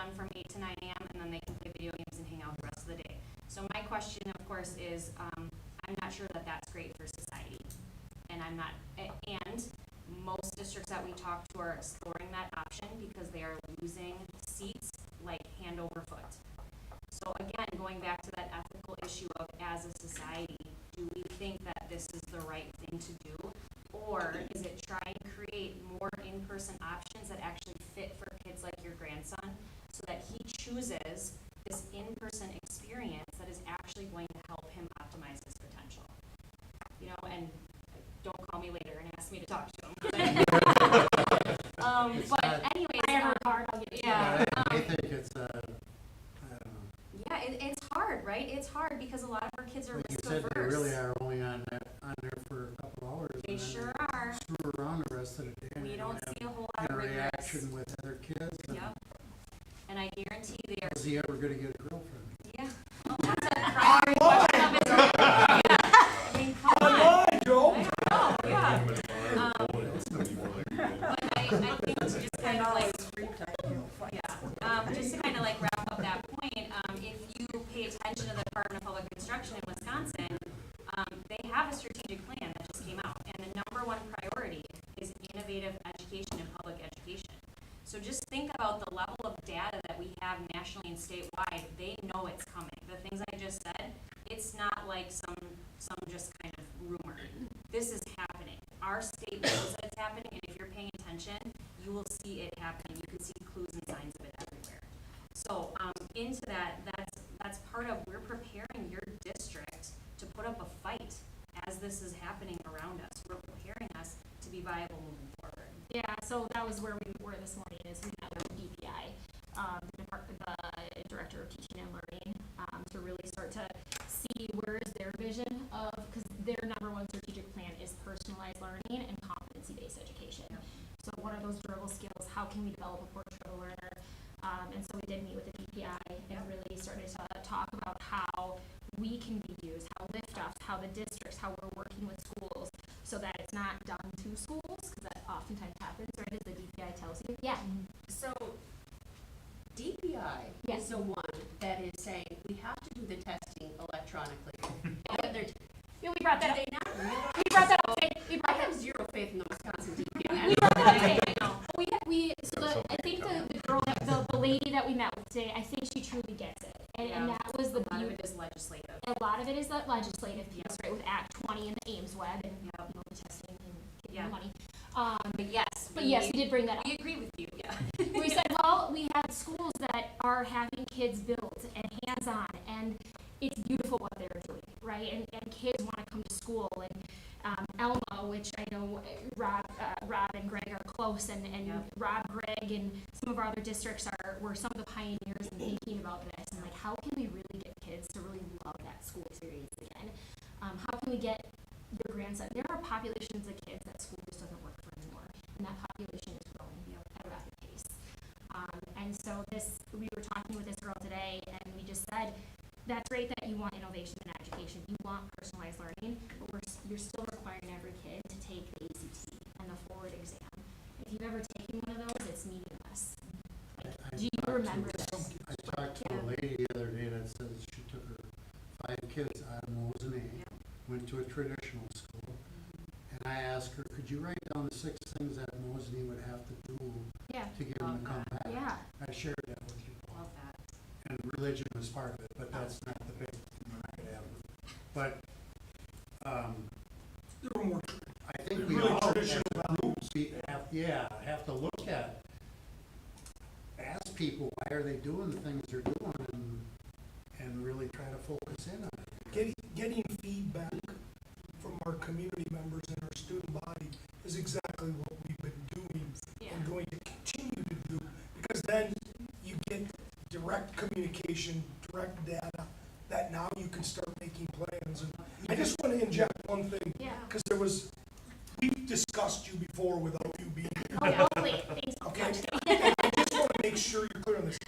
done from 8 to 9 a.m. and then they can play video games and hang out the rest of the day. So my question, of course, is I'm not sure that that's great for society. And and most districts that we talk to are exploring that option because they are losing seats like hand over foot. So again, going back to that ethical issue of as a society, do we think that this is the right thing to do? Or is it try and create more in-person options that actually fit for kids like your grandson so that he chooses this in-person experience that is actually going to help him optimize his potential? You know, and don't call me later and ask me to talk to him. But anyways, I have a card, I'll get it. yeah. I think it's, I don't know. Yeah, it's hard, right? It's hard because a lot of our kids are Like you risk said, they averse. really are only on there for a couple hours. They and then sure are. Screw around the rest of the day. and We they don't have see a whole lot of rigorous. interaction with other kids. And Yep. And I guarantee they are. is he ever gonna get a girlfriend? Yeah. Well, that's a primary question of his life. Yeah. I mean, come on. Joe. Oh, yeah. It's gonna be more like that. But I think to just kind of like, just to kind of like wrap up that point, if you pay attention to the Department of Public Instruction in Wisconsin, they have a strategic plan that just came out, and the number one priority is innovative education and public education. So just think about the level of data that we have nationally and statewide. They know it's coming. The things I just said, it's not like some just kind of rumor. This is happening. Our state knows that it's happening, and if you're paying attention, you will see it happening. You can see clues and signs of it everywhere. So into that's part of, we're preparing your district to put up a fight as this is happening around us. We're preparing us to be viable moving forward. Yeah, so that was where we were this morning, is we met with DPI, the Director of Teaching and Learning, to really start to see where is their vision of, because their number one strategic plan is personalized learning and competency-based education. So what are those durable skills? How can we develop a portrait of a learner? And so we did meet with the DPI and really started to talk about how we can be used, how lift-offs, how the districts, how we're working with schools, so that it's not done to schools, because that oftentimes happens, right, as the DPI tells you. Yeah. So DPI is the one that is saying we have to do the testing electronically. Yeah, we brought that Do up. they not really? We brought that up. I have zero faith in the Wisconsin DPI. We brought that up. I know. I think the girl, the lady that we met with today, I think she truly gets it. And that was the A lot of beauty. it is legislative. A lot of it is that legislative piece, right, with Act 20 and the Ames Web and, the testing and getting the money. But yes, we did bring that up. we agree with you, yeah. We said, well, we have schools that are having kids build and hands-on, and it's beautiful what they're doing, right? And kids want to come to school, and Elma, which I know Rob and Greg are close, and Rob, Greg, and some of our other districts were some of the pioneers in thinking about this, and like, how can we really get kids to really love that school experience again? How can we get your grandson? There are populations of kids that school just doesn't work for anymore, and that population is growing at a rapid pace. And so we were talking with this girl today, and we just said, that's great that you want innovation in education, you want personalized learning, but you're still requiring every kid to take the ACT and the forward exam. If you've ever taken one of those, it's meaningless. Do you remember this? I talked to a lady the other day that said she took her 5 kids out of Mosinee, went to a traditional school, and I asked her, could you write down the 6 things that Mosinee would have to do to get them to come back? Yeah. I shared that with you. Love that. And religion was part of it, but that's not the big thing. But, There were more. I think we Really all traditional have to look at, ask people, why are they doing the things they're doing, and really try to focus in on it. Getting feedback from our community members and our student body is exactly what we've been doing and going to continue to do, because then you get direct communication, direct data, that now you can start making plans. And I just want to inject one thing, because we've discussed you before without you being here. Oh, hopefully. Thanks. Okay? And I just want to make sure you're clear on this.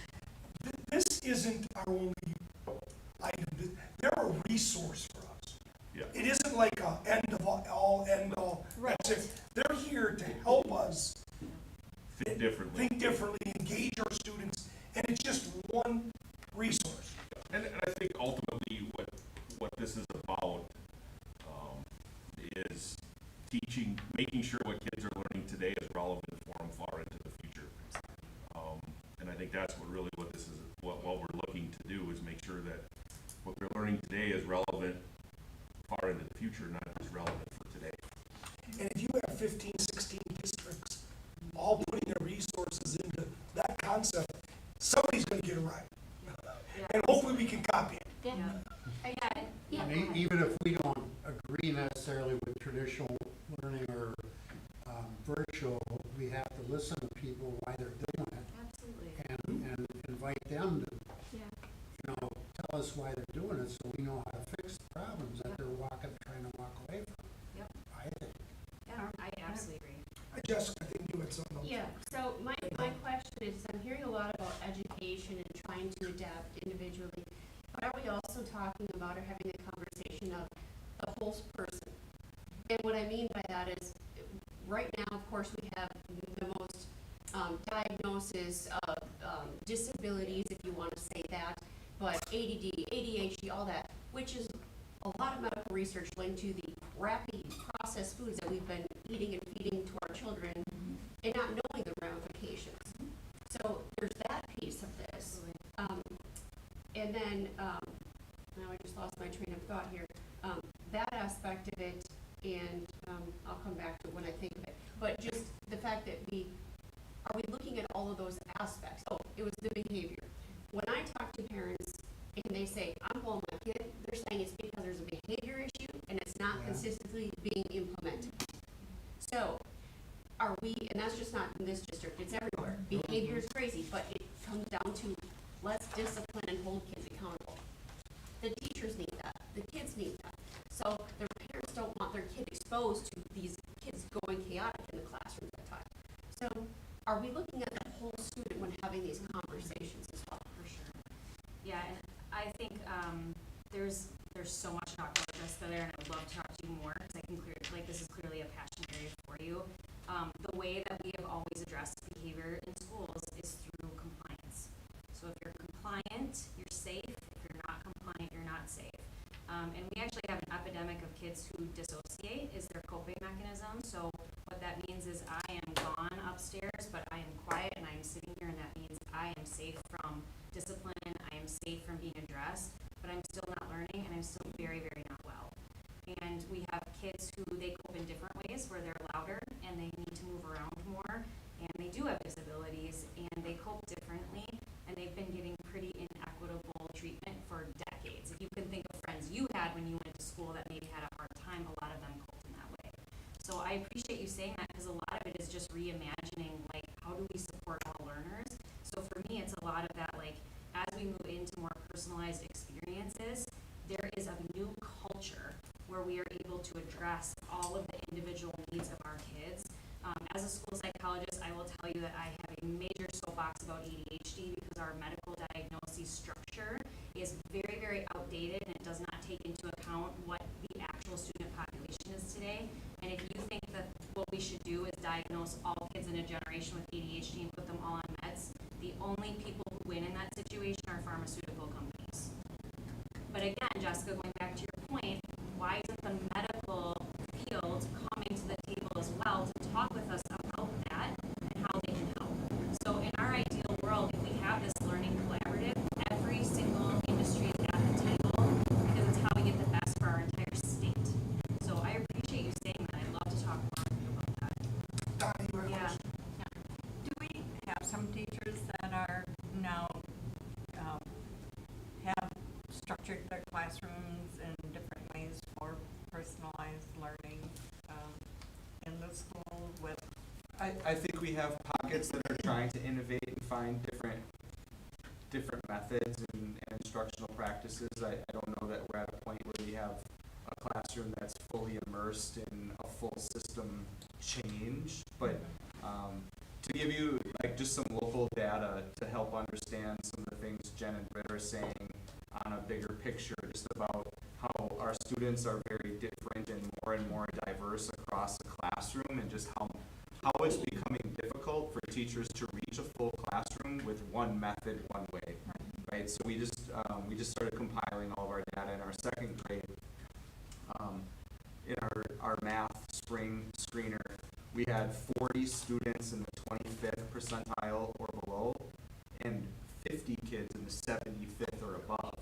This isn't our only item. They're a resource for us. Yeah. It isn't like a end all. Right. That's it. They're here to help us Think differently. engage our students, and it's just I think that's what this is, what we're looking to do is make sure that what they're learning today is relevant far into the future, not just relevant for today. And if you have 15, 16 districts all putting their resources into that concept, somebody's gonna get it right. And hopefully we can copy it. Yeah. And even if we don't agree necessarily with traditional learning or virtual, we have to listen to people why they're doing it Absolutely. and invite them to, Yeah. tell us why they're doing it so we know how to fix the problems that they're trying to walk away from. Yep. I think. Yeah, I absolutely agree. Jessica, I think you had something else. Yeah, so my question is, I'm hearing a lot about education and trying to adapt individually, but are we also talking about or having a conversation of the whole person? And what I mean by that is, right now, of course, we have the most diagnosis of disabilities, if you want to say that, but ADD, ADHD, all that, which is a lot of medical research linked to the crappy processed foods that we've been eating and feeding to our children and not knowing the ramifications. So there's that piece of this. And then, now I just lost my train of thought here. That aspect of it, and I'll come back to it when I think of it. But just the fact that are we looking at all of those aspects? Oh, it was the behavior. When I talk to parents and they say, I'm pulling my kid, they're saying it's because there's a behavior issue and it's not consistently being implemented. So, are we, and that's just not in this district, it's everywhere. Behavior is crazy, but it comes down to let's discipline and hold kids accountable. The teachers need that, the kids need that. So their parents don't want their kid exposed to these kids going chaotic in the classrooms at times. So are we looking at the whole student when having these conversations as well? For sure. Yeah, and I think there's so much to talk about Jessica there, and I would love to talk to you more because I can this is clearly a passion area for you. The way that we have always addressed behavior in schools is through compliance. So if you're compliant, you're safe. If you're not compliant, you're not safe. And we actually have an epidemic of kids who dissociate is their coping mechanism. So what that means is I am gone upstairs, but I am quiet and I'm sitting here, and that means I am safe from discipline, I am safe from being addressed, but I'm still not learning and I'm still very, very not well. And we have kids who they cope in different ways where they're louder and they need to move around more, and they do have disabilities and they cope differently, and they've been getting pretty inequitable treatment for decades. If you can think of friends you had when you went to school that maybe had a hard time, a lot of them coped in that way. So I appreciate you saying that because a lot of it is just reimagining, like, how do we support all learners? So for me, it's a lot of that, like, as we move into more personalized experiences, there is a new culture where we are able to address all of the individual needs of our kids. As a school psychologist, I will tell you that I have a major soapbox about ADHD because our medical diagnosis structure is very, very outdated, and it does not take into account what the actual student population is today. And if you think that what we should do is diagnose all kids in a generation with ADHD and put them all on meds, the only people who win in that situation are pharmaceutical companies. But again, Jessica, going back to your point, why isn't the medical field coming to the table as well to talk with us about that and how they can help? So in our ideal world, if we have this learning collaborative, every single industry is at the table because it's how we get the best for our entire state. So I appreciate you saying that. I'd love to talk more with you about that. Donnie, you have a Yeah. question? Do we have some teachers that are now, have structured their classrooms in different ways for personalized learning, in the school with? I think we have pockets that are trying to innovate and find different methods and instructional practices. I don't know that we're at a point where we have a classroom that's fully immersed in a full system change, but to give you like just some local data to help understand some of the things Jen and Britt are saying on a bigger picture, just about how our students are very different and more diverse across the classroom, and just how it's becoming difficult for teachers to reach a full classroom with one method, one way, right? So we just started compiling all of our data in our second grade. In our math spring screener, we had 40 students in the 25th percentile or below, and 50 kids in the 75th or above.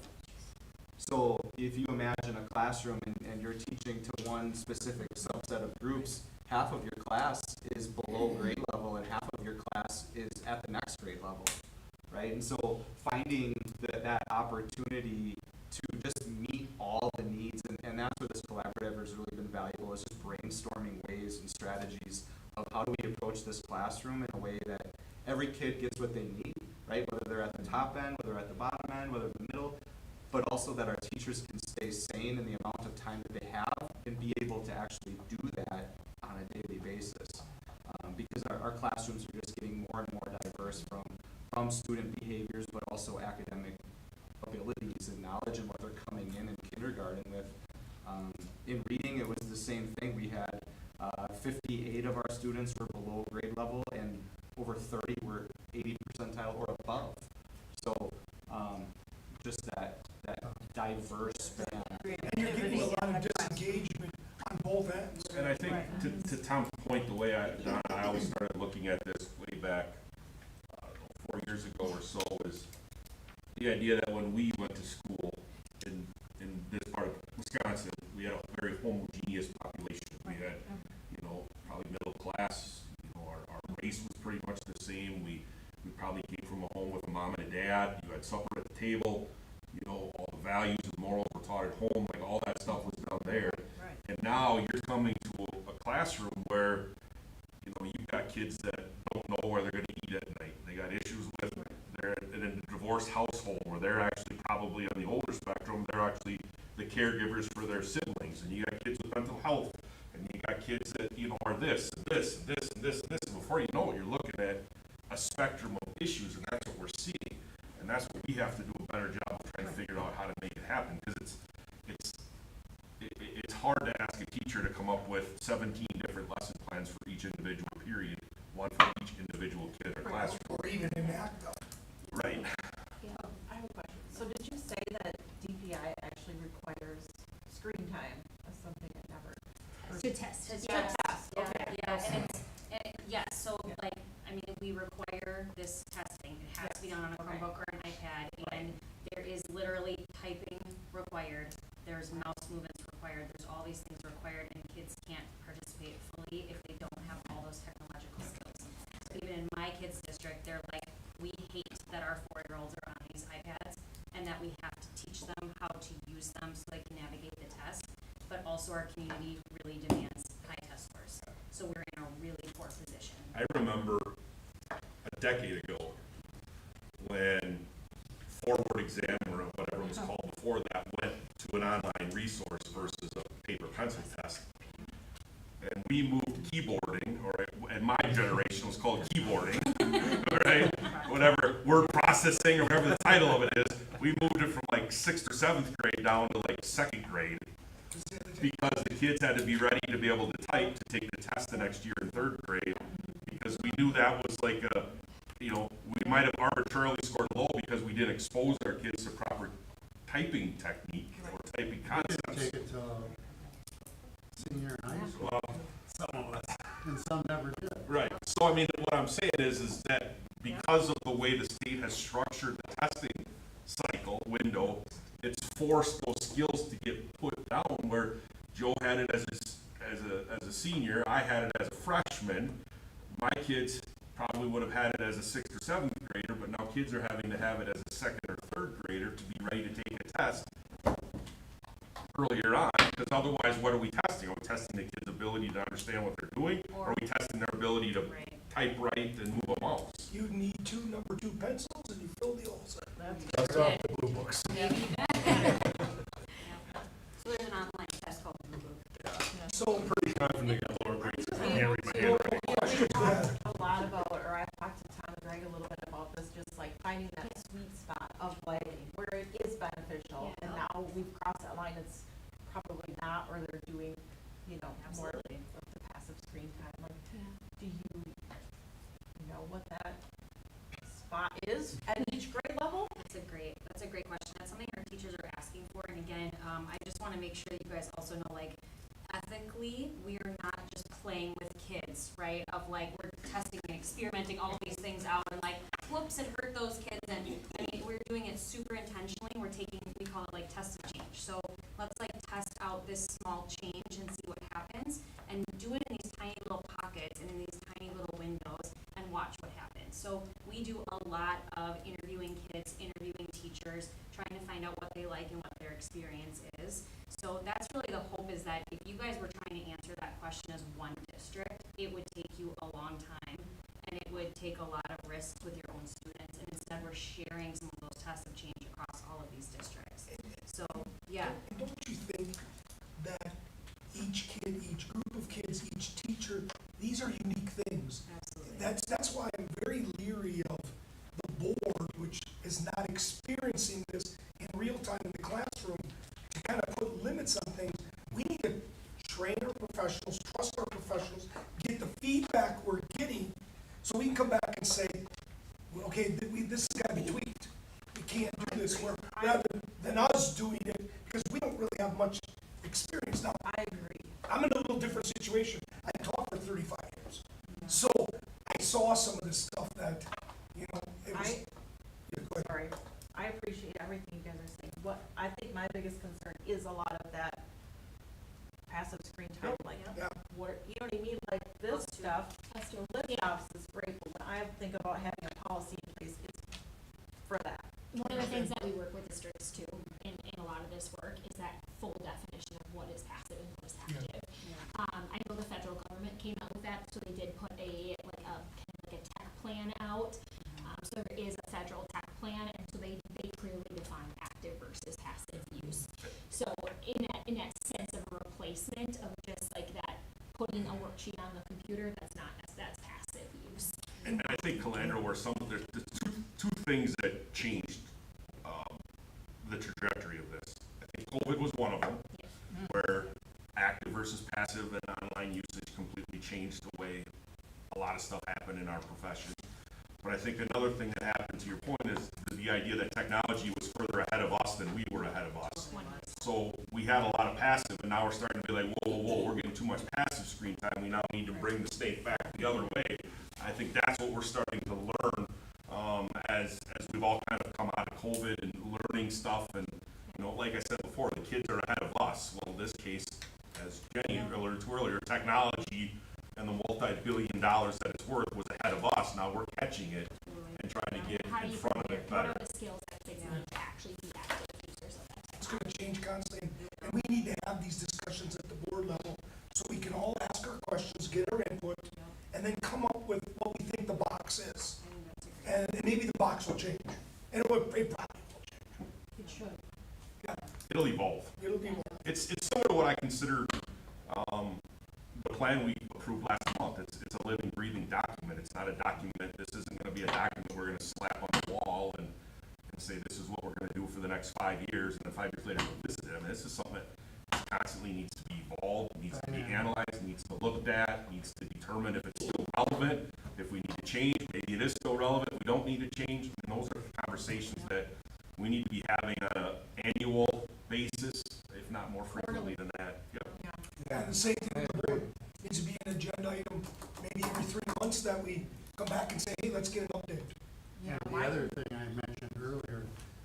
So if you imagine a classroom and you're teaching to one specific subset of groups, half of your class is below grade level and half of your class is at the next grade level, right? And so finding that opportunity to just meet all the needs, and that's where this collaborative has really been valuable, is just brainstorming ways and strategies of how do we approach this classroom in a way that every kid gets what they need, right? Whether they're at the top end, whether they're at the bottom end, whether they're in the middle, but also that our teachers can stay sane in the amount of time that they have and be able to actually do that on a daily basis. Because our classrooms are just getting more and more diverse from student behaviors, but also academic abilities and knowledge and what they're coming in kindergarten with. In reading, it was the same thing. We had 58 of our students were below grade level and over 30 were 80 percentile or above. So just that diverse span. And you're getting a lot of disengagement on both ends. And I think to Tom's point, the way I always started looking at this way back 4 years ago or so is the idea that when we went to school in this part of Wisconsin, we had a very homogeneous population. We had, probably middle class, our race was pretty much the same. We probably came from a home with a mom and a dad. You had supper at the table, all the values and morals were taught at home, like all that stuff was done there. Right. And now you're coming to a classroom where, you've got kids that don't know where they're going to eat at night. They got issues with, they're in a divorced household where they're actually probably on the older spectrum, they're actually the caregivers for their siblings. And you got kids with mental health, and you got kids that, are this, and this, and this, and this, and this. And before you know it, you're looking at a spectrum of issues, and that's what we're seeing. And that's what we have to do a better job of trying to figure out how to make it happen, because it's hard to ask a teacher to come up with 17 different lesson plans for each individual period, one for each individual kid in our classroom. Or even enact them. Right. I have a question. So did you say that DPI actually requires screen time as something it never? To test. So we require this testing. It has to be done on a Chromebook or an iPad, and there is literally typing required. There's mouse movements required. There's all these things required, and kids can't participate fully if they don't have all those technological skills. So even in my kids' district, they're like, we hate that our 4-year-olds are on these iPads, and that we have to teach them how to use them so they can navigate the test. But also our community really demands high test scores. So we're in a really poor position. I remember a decade ago when Forward Examiner, or whatever it was called before that, went to an online resource versus a paper pencil test. And we moved keyboarding, and my generation was called keyboarding, right? Whatever, word processing, or whatever the title of it is, we moved it from like 6th or 7th grade down to like 2nd grade. Because the kids had to be ready to be able to type to take the test the next year in 3rd grade, because we knew that was like we might have arbitrarily scored low because we didn't expose our kids to proper typing technique or typing concepts. Take it to senior high school. Well, Some of us. And some never did. right. So I mean, what I'm saying is that because of the way the state has structured the testing cycle window, it's forced those skills to get put down. Where Joe had it as a senior, I had it as a freshman. My kids probably would have had it as a 6th or 7th grader, but now kids are having to have it as a 2nd or 3rd grader to be ready to take a test earlier on, because otherwise what are we testing? Are we testing the kids' ability to understand what they're doing, or are we testing their ability to type right and move a mouse? You need 2 number 2 pencils and you fill the holes in. That's off the blue books. So there's an online test called Blue Book. So, Pretty confident I got lower grades. I can't read my handwriting. A lot about, or I've talked to Tom and Greg a little bit about this, just like finding that sweet spot of like where it is beneficial. And now we've crossed that line, it's probably not, or they're doing, more of the passive screen time. Like, do you know what that spot is at each grade level? That's a great question. That's something our teachers are asking for. And again, I just want to make sure that you guys also know, like, ethically, we are not just playing with kids, right? Of like, we're testing and experimenting all of these things out and like, whoops, it hurt those kids. And I mean, doing it super intentionally. We're taking, we call it like test of change. So let's like test out this small change and see what happens, and do it in these tiny little pockets and in these tiny little windows and watch what happens. So we do a lot of interviewing kids, interviewing teachers, trying to find out what they like and what their experience is. So that's really the hope, is that if you guys were trying to answer that question as one district, it would take you a long time and it would take a lot of risks with your own students. And instead, we're sharing some of those tests of change across all of these districts. So, yeah. And don't you think that each kid, each group of kids, each teacher, these are unique things? Absolutely. That's why I'm very leery of the board, which is not experiencing this in real time in the classroom, to kind of put limits on things. We need to train our professionals, trust our professionals, get the feedback we're getting, so we can come back and say, well, okay, this has got to be tweaked. We can't do this, rather than us doing it, because we don't really have much experience. Now, I agree. I'm in a little different situation. I taught for 35 years. So I saw some of this stuff that, it was. Yeah, go ahead. Sorry, I appreciate everything you guys are saying. What I think my biggest concern is a lot of that passive screen time, like, Yeah. what, you know what I mean? Like this stuff, lift offs is great, but when I think about having a policy in place, it's for that. One of the things that we work with districts too, in a lot of this work, is that full definition of what is passive and what is active. I know the federal government came out with that, so they did put a tech plan out. So there is a federal tech plan, and so they clearly define active versus passive use. So in that sense of a replacement of just like that, putting a worksheet on the computer, that's passive use. And I think, Calandra, where there's two things that changed the trajectory of this. I think COVID was one of them, where active versus passive and online usage completely changed the way a lot of stuff happened in our profession. But I think another thing that happened, to your point, is the idea that technology was further ahead of us than we were ahead of us. So we had a lot of passive, and now we're starting to be like, whoa, we're getting too much passive screen time. We now need to bring the state back the other way. I think that's what we're starting to learn as we've all kind of come out of COVID and learning stuff. And, like I said before, the kids are ahead of us. Well, in this case, as Jenny alluded to earlier, technology and the multi-billion dollars that it's worth was ahead of us. Now we're catching it and trying to get in front of it better. What are the skills that kids need to actually be active users of that It's going to change constantly, and we need to have these discussions at the board level so we can all ask our questions, get our input, and then come up with what we think the box is. And maybe the box will change, and it probably will change. It should. Yeah, It'll evolve. it'll be more. It's similar to what I consider the plan we approved last month. It's a living, breathing document. It's not a document. This isn't going to be a document we're going to slap on the wall and say this is what we're going to do for the next 5 years, and then 5 years later, this is it. I mean, this is something that constantly needs to be evolved, needs to be analyzed, needs to be looked at, needs to determine if it's still relevant, if we need to change, maybe it is still relevant, we don't need to change. I mean, those are the conversations that we need to be having on an annual basis, if not more frequently than that. Yep. And the same thing with the board, needs to be an agenda item, maybe every 3 months, that we come back and say, hey, let's get an update. And the other thing I mentioned earlier,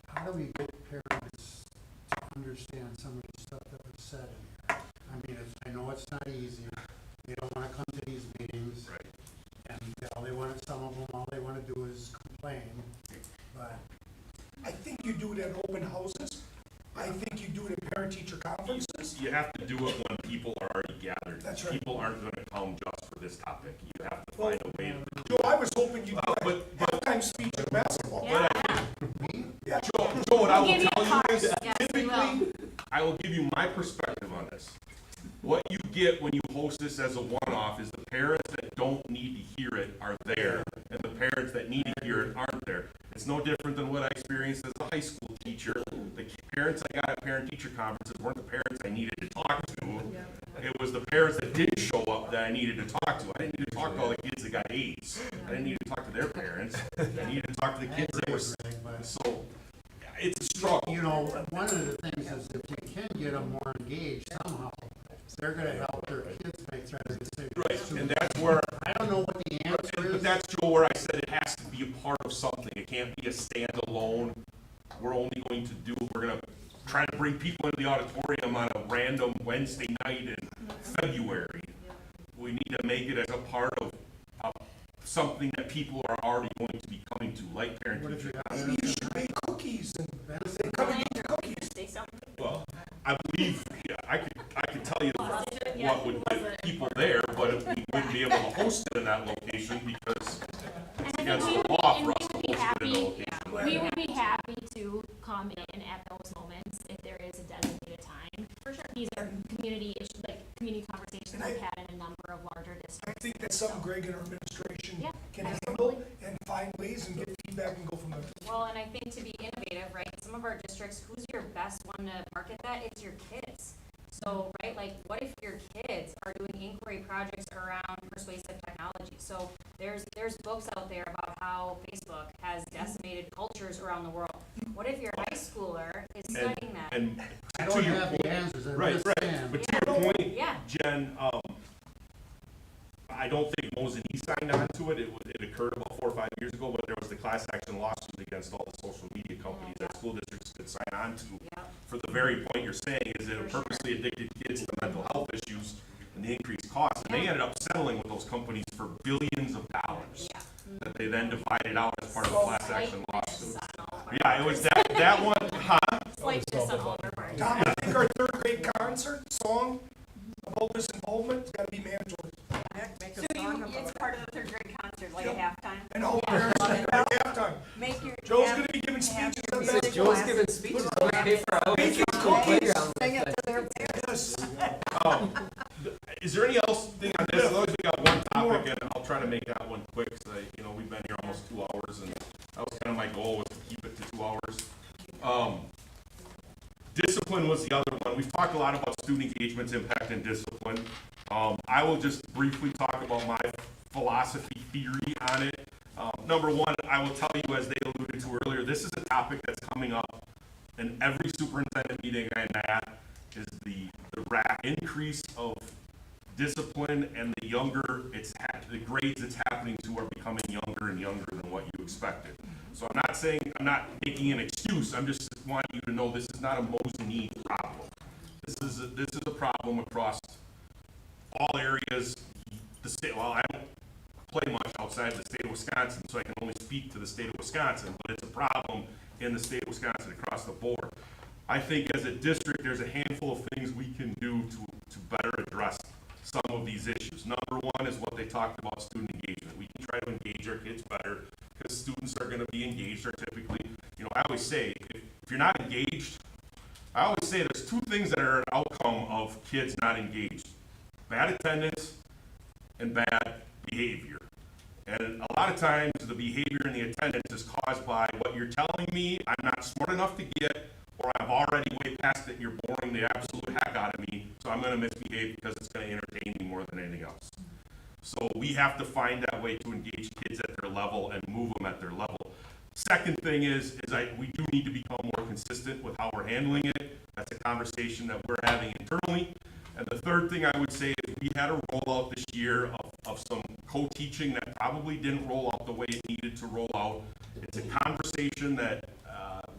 how do we get parents to understand some of the stuff that was said in here? I mean, I know it's not easy. They don't want to come to these meetings. Right. And some of them, all they want to do is complain. But I think you do it at open houses. I think you do it at parent-teacher conferences. You have to do it when people are already gathered. That's right. People aren't going to come just for this topic. You have to find a way to. Joe, I was hoping you'd do but- that halftime speech in basketball. Yeah. Joe, what I will Give you tell a you card. is, Yes, we will. typically, I will give you my perspective on this. What you get when you host this as a one-off is the parents that don't need to hear it are there, and the parents that need to hear it aren't there. It's no different than what I experienced as a high school teacher. The parents I got at parent-teacher conferences weren't the parents I needed to talk to. It was the parents that didn't show up that I needed to talk to. I didn't need to talk to all the kids that got A's. I didn't need to talk to their parents. I needed to talk to the kids that were. So it's a struggle. you know, one of the things is if you can get them more engaged somehow, they're going to help their kids make better decisions. Right, and that's where. I don't know what the answer But is. that's, Joe, where I said it has to be a part of something. It can't be a standalone we're only going to do, we're gonna try to bring people into the auditorium on a random Wednesday night in February. We need to make it as a part of something that people are already going to be coming to, like parent What if teacher. you have Maybe you should make cookies and they come and eat cookies. Say something. Well, I believe, yeah, I could tell you what would get people there, but we wouldn't be able to host it in that location because it's And against we the would law be, for and us we to would be host it in a happy, location. we would be happy to come in at those moments if there is a designated time. For sure. These are community issues, like community conversations And we've had in a number of larger I districts. think that's something Greg and our administration Yeah, can handle and find ways and get feedback and go from there. Well, and I think to be innovative, right, some of our districts, who's your best one to market that? It's your kids. So, right, like, what if your kids are doing inquiry projects around persuasive technology? So there's books out there about how Facebook has decimated cultures around the world. What if your high schooler is studying that? And I to don't your have point, the answers, I right, understand. but to your point, Yeah. Jen, I don't think Mosinee signed on to it. It occurred about 4 or 5 years ago, but there was the class action lawsuit against all the social media companies that school districts could sign on to. Yeah. For the very point you're saying, is that it purposely addicted kids to mental health issues and the increased costs. And they ended up settling with those companies for billions of dollars Yeah. that they then divided out as part of the class action lawsuit. Like Yeah, it was that one, huh? this on all our parts. Tom, I think our third grade concert song about this involvement has gotta be mandatory. So it's part of the third grade concert, like a halftime? And all parents are gonna be halftime. Make your. Joe's have- gonna be giving have speeches your on music that. Joe's class. giving speeches, so pay for our Baking school cookies. playground. Yes. Is there any else thing on this? Otherwise, we got one topic, and I'll try to make that one quick, so we've been here almost 2 hours, and that was kind of my goal, was to keep it to 2 hours. Discipline was the other one. We've talked a lot about student engagement's impact and discipline. I will just briefly talk about my philosophy theory on it. Number one, I will tell you, as they alluded to earlier, this is a topic that's coming up in every superintendent meeting I'm at, is the increase of discipline, and the grades it's happening to are becoming younger and younger than what you expected. So I'm not making an excuse, I'm just wanting you to know this is not a Mosinee problem. This is a problem across all areas. The state, well, I don't play much outside the state of Wisconsin, so I can only speak to the state of Wisconsin, but it's a problem in the state of Wisconsin across the board. I think as a district, there's a handful of things we can do to better address some of these issues. Number one is what they talked about, student engagement. We can try to engage our kids better, because students are going to be engaged, are typically, I always say, if you're not engaged, I always say there's 2 things that are an outcome of kids not engaged: bad attendance and bad behavior. And a lot of times, the behavior and the attendance is caused by what you're telling me I'm not smart enough to get, or I'm already way past it, you're boring the absolute heck out of me, so I'm going to misbehave because it's going to entertain me more than anything else. So we have to find that way to engage kids at their level and move them at their level. Second thing is we do need to become more consistent with how we're handling it. That's a conversation that we're having internally. And the third thing I would say is we had a rollout this year of some co-teaching that probably didn't roll out the way it needed to roll out. It's a conversation that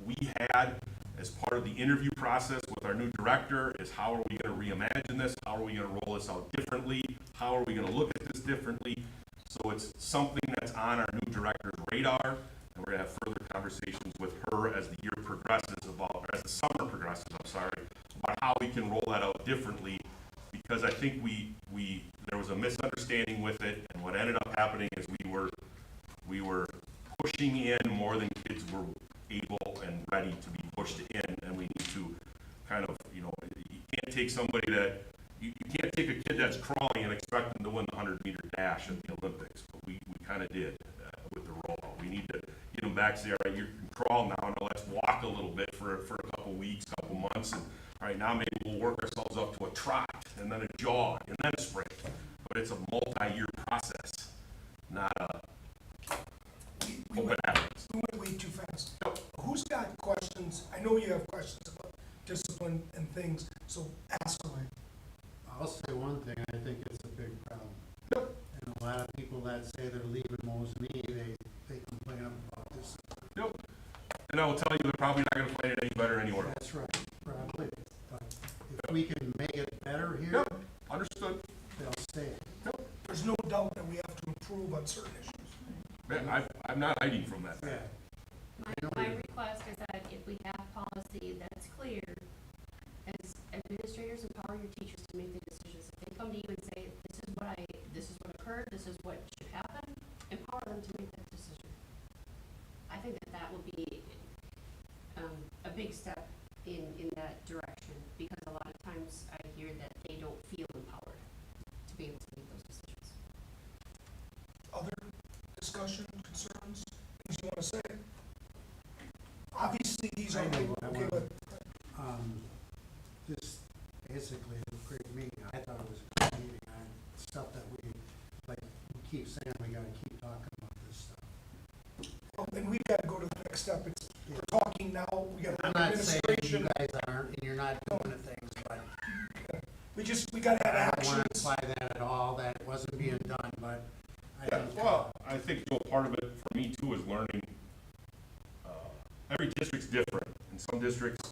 we had as part of the interview process with our new director, is how are we going to reimagine this? How are we going to roll this out differently? How are we going to look at this differently? So it's something that's on our new director's radar, and we're going to have further conversations with her as the year progresses or as the summer progresses, about how we can roll that out differently, because I think there was a misunderstanding with it, and what ended up happening is we were pushing in more than kids were able and ready to be pushed in, and we need to kind of, you can't take somebody that, you can't take a kid that's crawling and expect them to win the 100-meter dash at the Olympics, but we kind of did with the rollout. We need to get them back, say, all right, you can crawl now let's walk a little bit for a couple weeks, couple months, and all right, now maybe we'll work ourselves up to a trot, and then a jog, and then a sprint. But it's a multi-year process, not a We went way too fast. Who's got questions? I know you have questions about discipline and things, so ask away. I'll say one thing, I think it's a big problem. And a lot of people that say they're leaving Mosinee, they complain about this. And I will tell you, they're probably not gonna find it any better anywhere else. That's right, probably, but if we can make it better here, Yep, understood. they'll stay. There's no doubt that we have to improve on certain issues. Man, I'm not hiding from that. Yeah. My request is that if we have policy that's clear, as administrators, empower your teachers to make the decisions. If they come to you and say, this is what occurred, this is what should happen, empower them to make that decision. I think that will be, a big step in that direction, because a lot of times I hear that they don't feel empowered to be able to make those decisions. Other discussion, concerns, things you wanna say? Obviously, these are, I know what I okay, want. but This basically is a great meeting. I thought it was a great meeting. Stuff that we keep saying, we gotta keep talking about this stuff. well, then we've gotta go to the next step. It's, we're talking now, we got I'm not saying you administration. guys aren't, and you're not doing the things, but We gotta have I don't wanna actions. imply that at all, that it wasn't being done, but I Yeah, think. well, I think, Joe, part of it for me too is learning, every district's different. In some districts,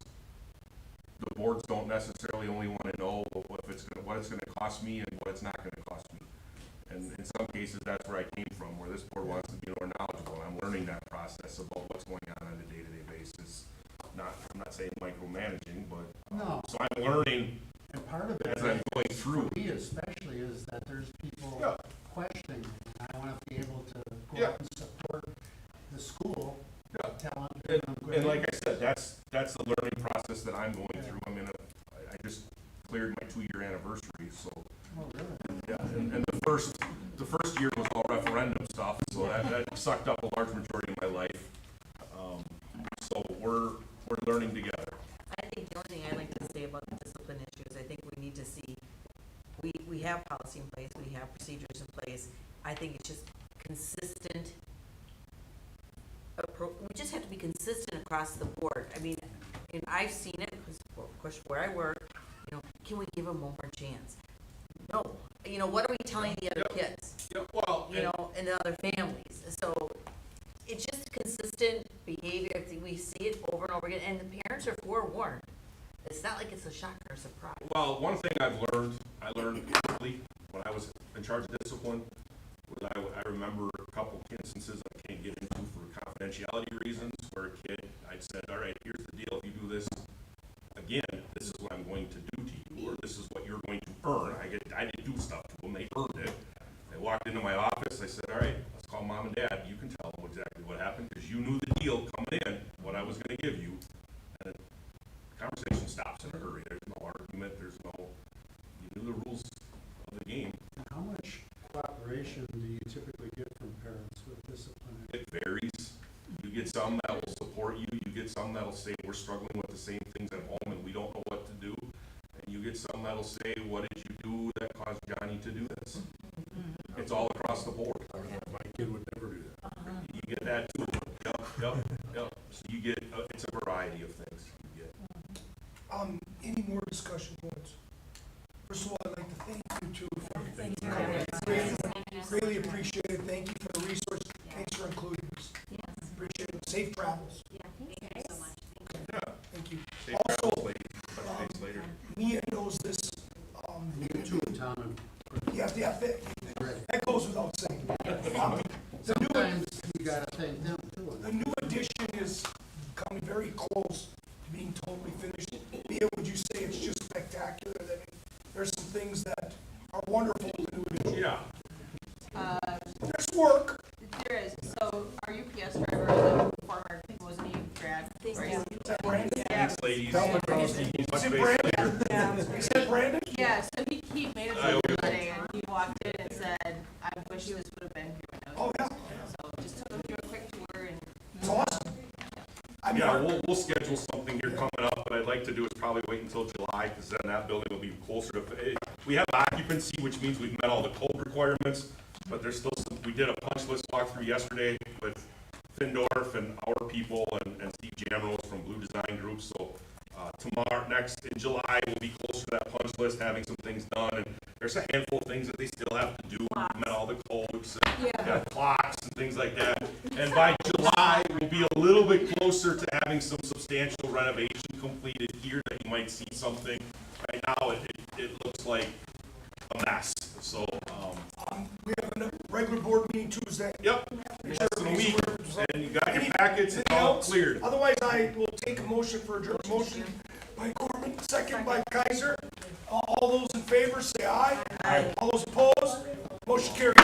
the boards don't necessarily only wanna know what it's gonna cost me and what it's not gonna cost me. And in some cases, that's where I came from, where this board wants to be more knowledgeable. I'm learning that process about what's going on a day-to-day basis. I'm not saying micromanaging, but, No, so I'm learning and part of it, as I'm going through. for me especially, is that there's people Yeah. questioning, and I wanna be able to go Yeah. out and support the school, Yeah. tell them. they're doing good. And like I said, that's the learning process that I'm going through. I mean, I just cleared my 2-year anniversary, so, Oh, really? yeah, and the first year was all referendum stuff, so that sucked up a large majority of my life. So we're learning together. I think the only thing I'd like to say about the discipline issues, I think we need to see, we have policy in place, we have procedures in place. I think it's just consistent. We just have to be consistent across the board. I mean, and I've seen it, because of course where I work, can we give them one more chance? No. What are we telling the other kids? Yeah, well, And the other families? So it's just consistent behavior. We see it over and over again, and the parents are forewarned. It's not like it's a shock or a surprise. well, one thing I learned quickly when I was in charge of discipline, was I remember a couple instances I can't get into for confidentiality reasons, where a kid, I'd said, all right, here's the deal, if you do this again, this is what I'm going to do to you, or this is what you're going to earn. I didn't do stuff to them, they earned it. They walked into my office, I said, all right, let's call mom and dad, you can tell them exactly what happened, because you knew the deal coming in, what I was gonna give you. And the conversation stops in a hurry, there's no argument, you knew the rules of the game. How much cooperation do you typically get from parents with discipline? It varies. You get some that will support you, you get some that'll say, we're struggling with the same things at home and we don't know what to do. And you get some that'll say, what did you do that caused Johnny to do this? It's all across the board. My kid would never do that. You get that too. Yep. So you get, it's a variety of things you get. Any more discussion points? First of all, I'd like to thank you two for Thank you. greatly appreciate it. Thank you for the resource. Thanks for including us. Appreciate it. Safe travels. Thank you so much. Yeah. Thank you. Safe Also, travels, lady. Touch base later. Mia knows this. You too, Tom, That goes without saying. sometimes you gotta thank them too. The new edition is coming very close to being totally finished. Mia, would you say it's just spectacular? I mean, there's some things that are wonderful in the new edition. Yeah. There's work. There is, so our UPS driver is a former Mosinee grad. Is that Brandon? Yeah. Thanks, ladies. Is it Brandon? Is that Brandon? Yeah, so he made it to the today, and he walked in and said, I wish this would have been here when I was. Oh, yeah. So just took him through a quick tour and. It's awesome. I mean, Yeah, we'll schedule something here coming up, but I'd like to do is probably wait until July, because then that building will be closer to, we have occupancy, which means we've met all the code requirements, but there's still some, we did a punch list walkthrough yesterday with Findorf and our people and Steve Jamrose from Blue Design Group, so, in July, we'll be closer to that punch list, having some things done, and there's a handful of things that they still have to do, we've met all the codes, and clocks and things like that, and by July, we'll be a little bit closer closer to having some substantial renovation completed here, that you might see something. Right now, it looks like a mess, so, We have a regular board meeting Tuesday. yep, less than a week, and you got your packets, it's Anything all else? cleared. Otherwise, I will take a motion for adjournment. Motion by Gorman, second by Kaiser. All those in favor, say aye. Aye. All those opposed, motion carried.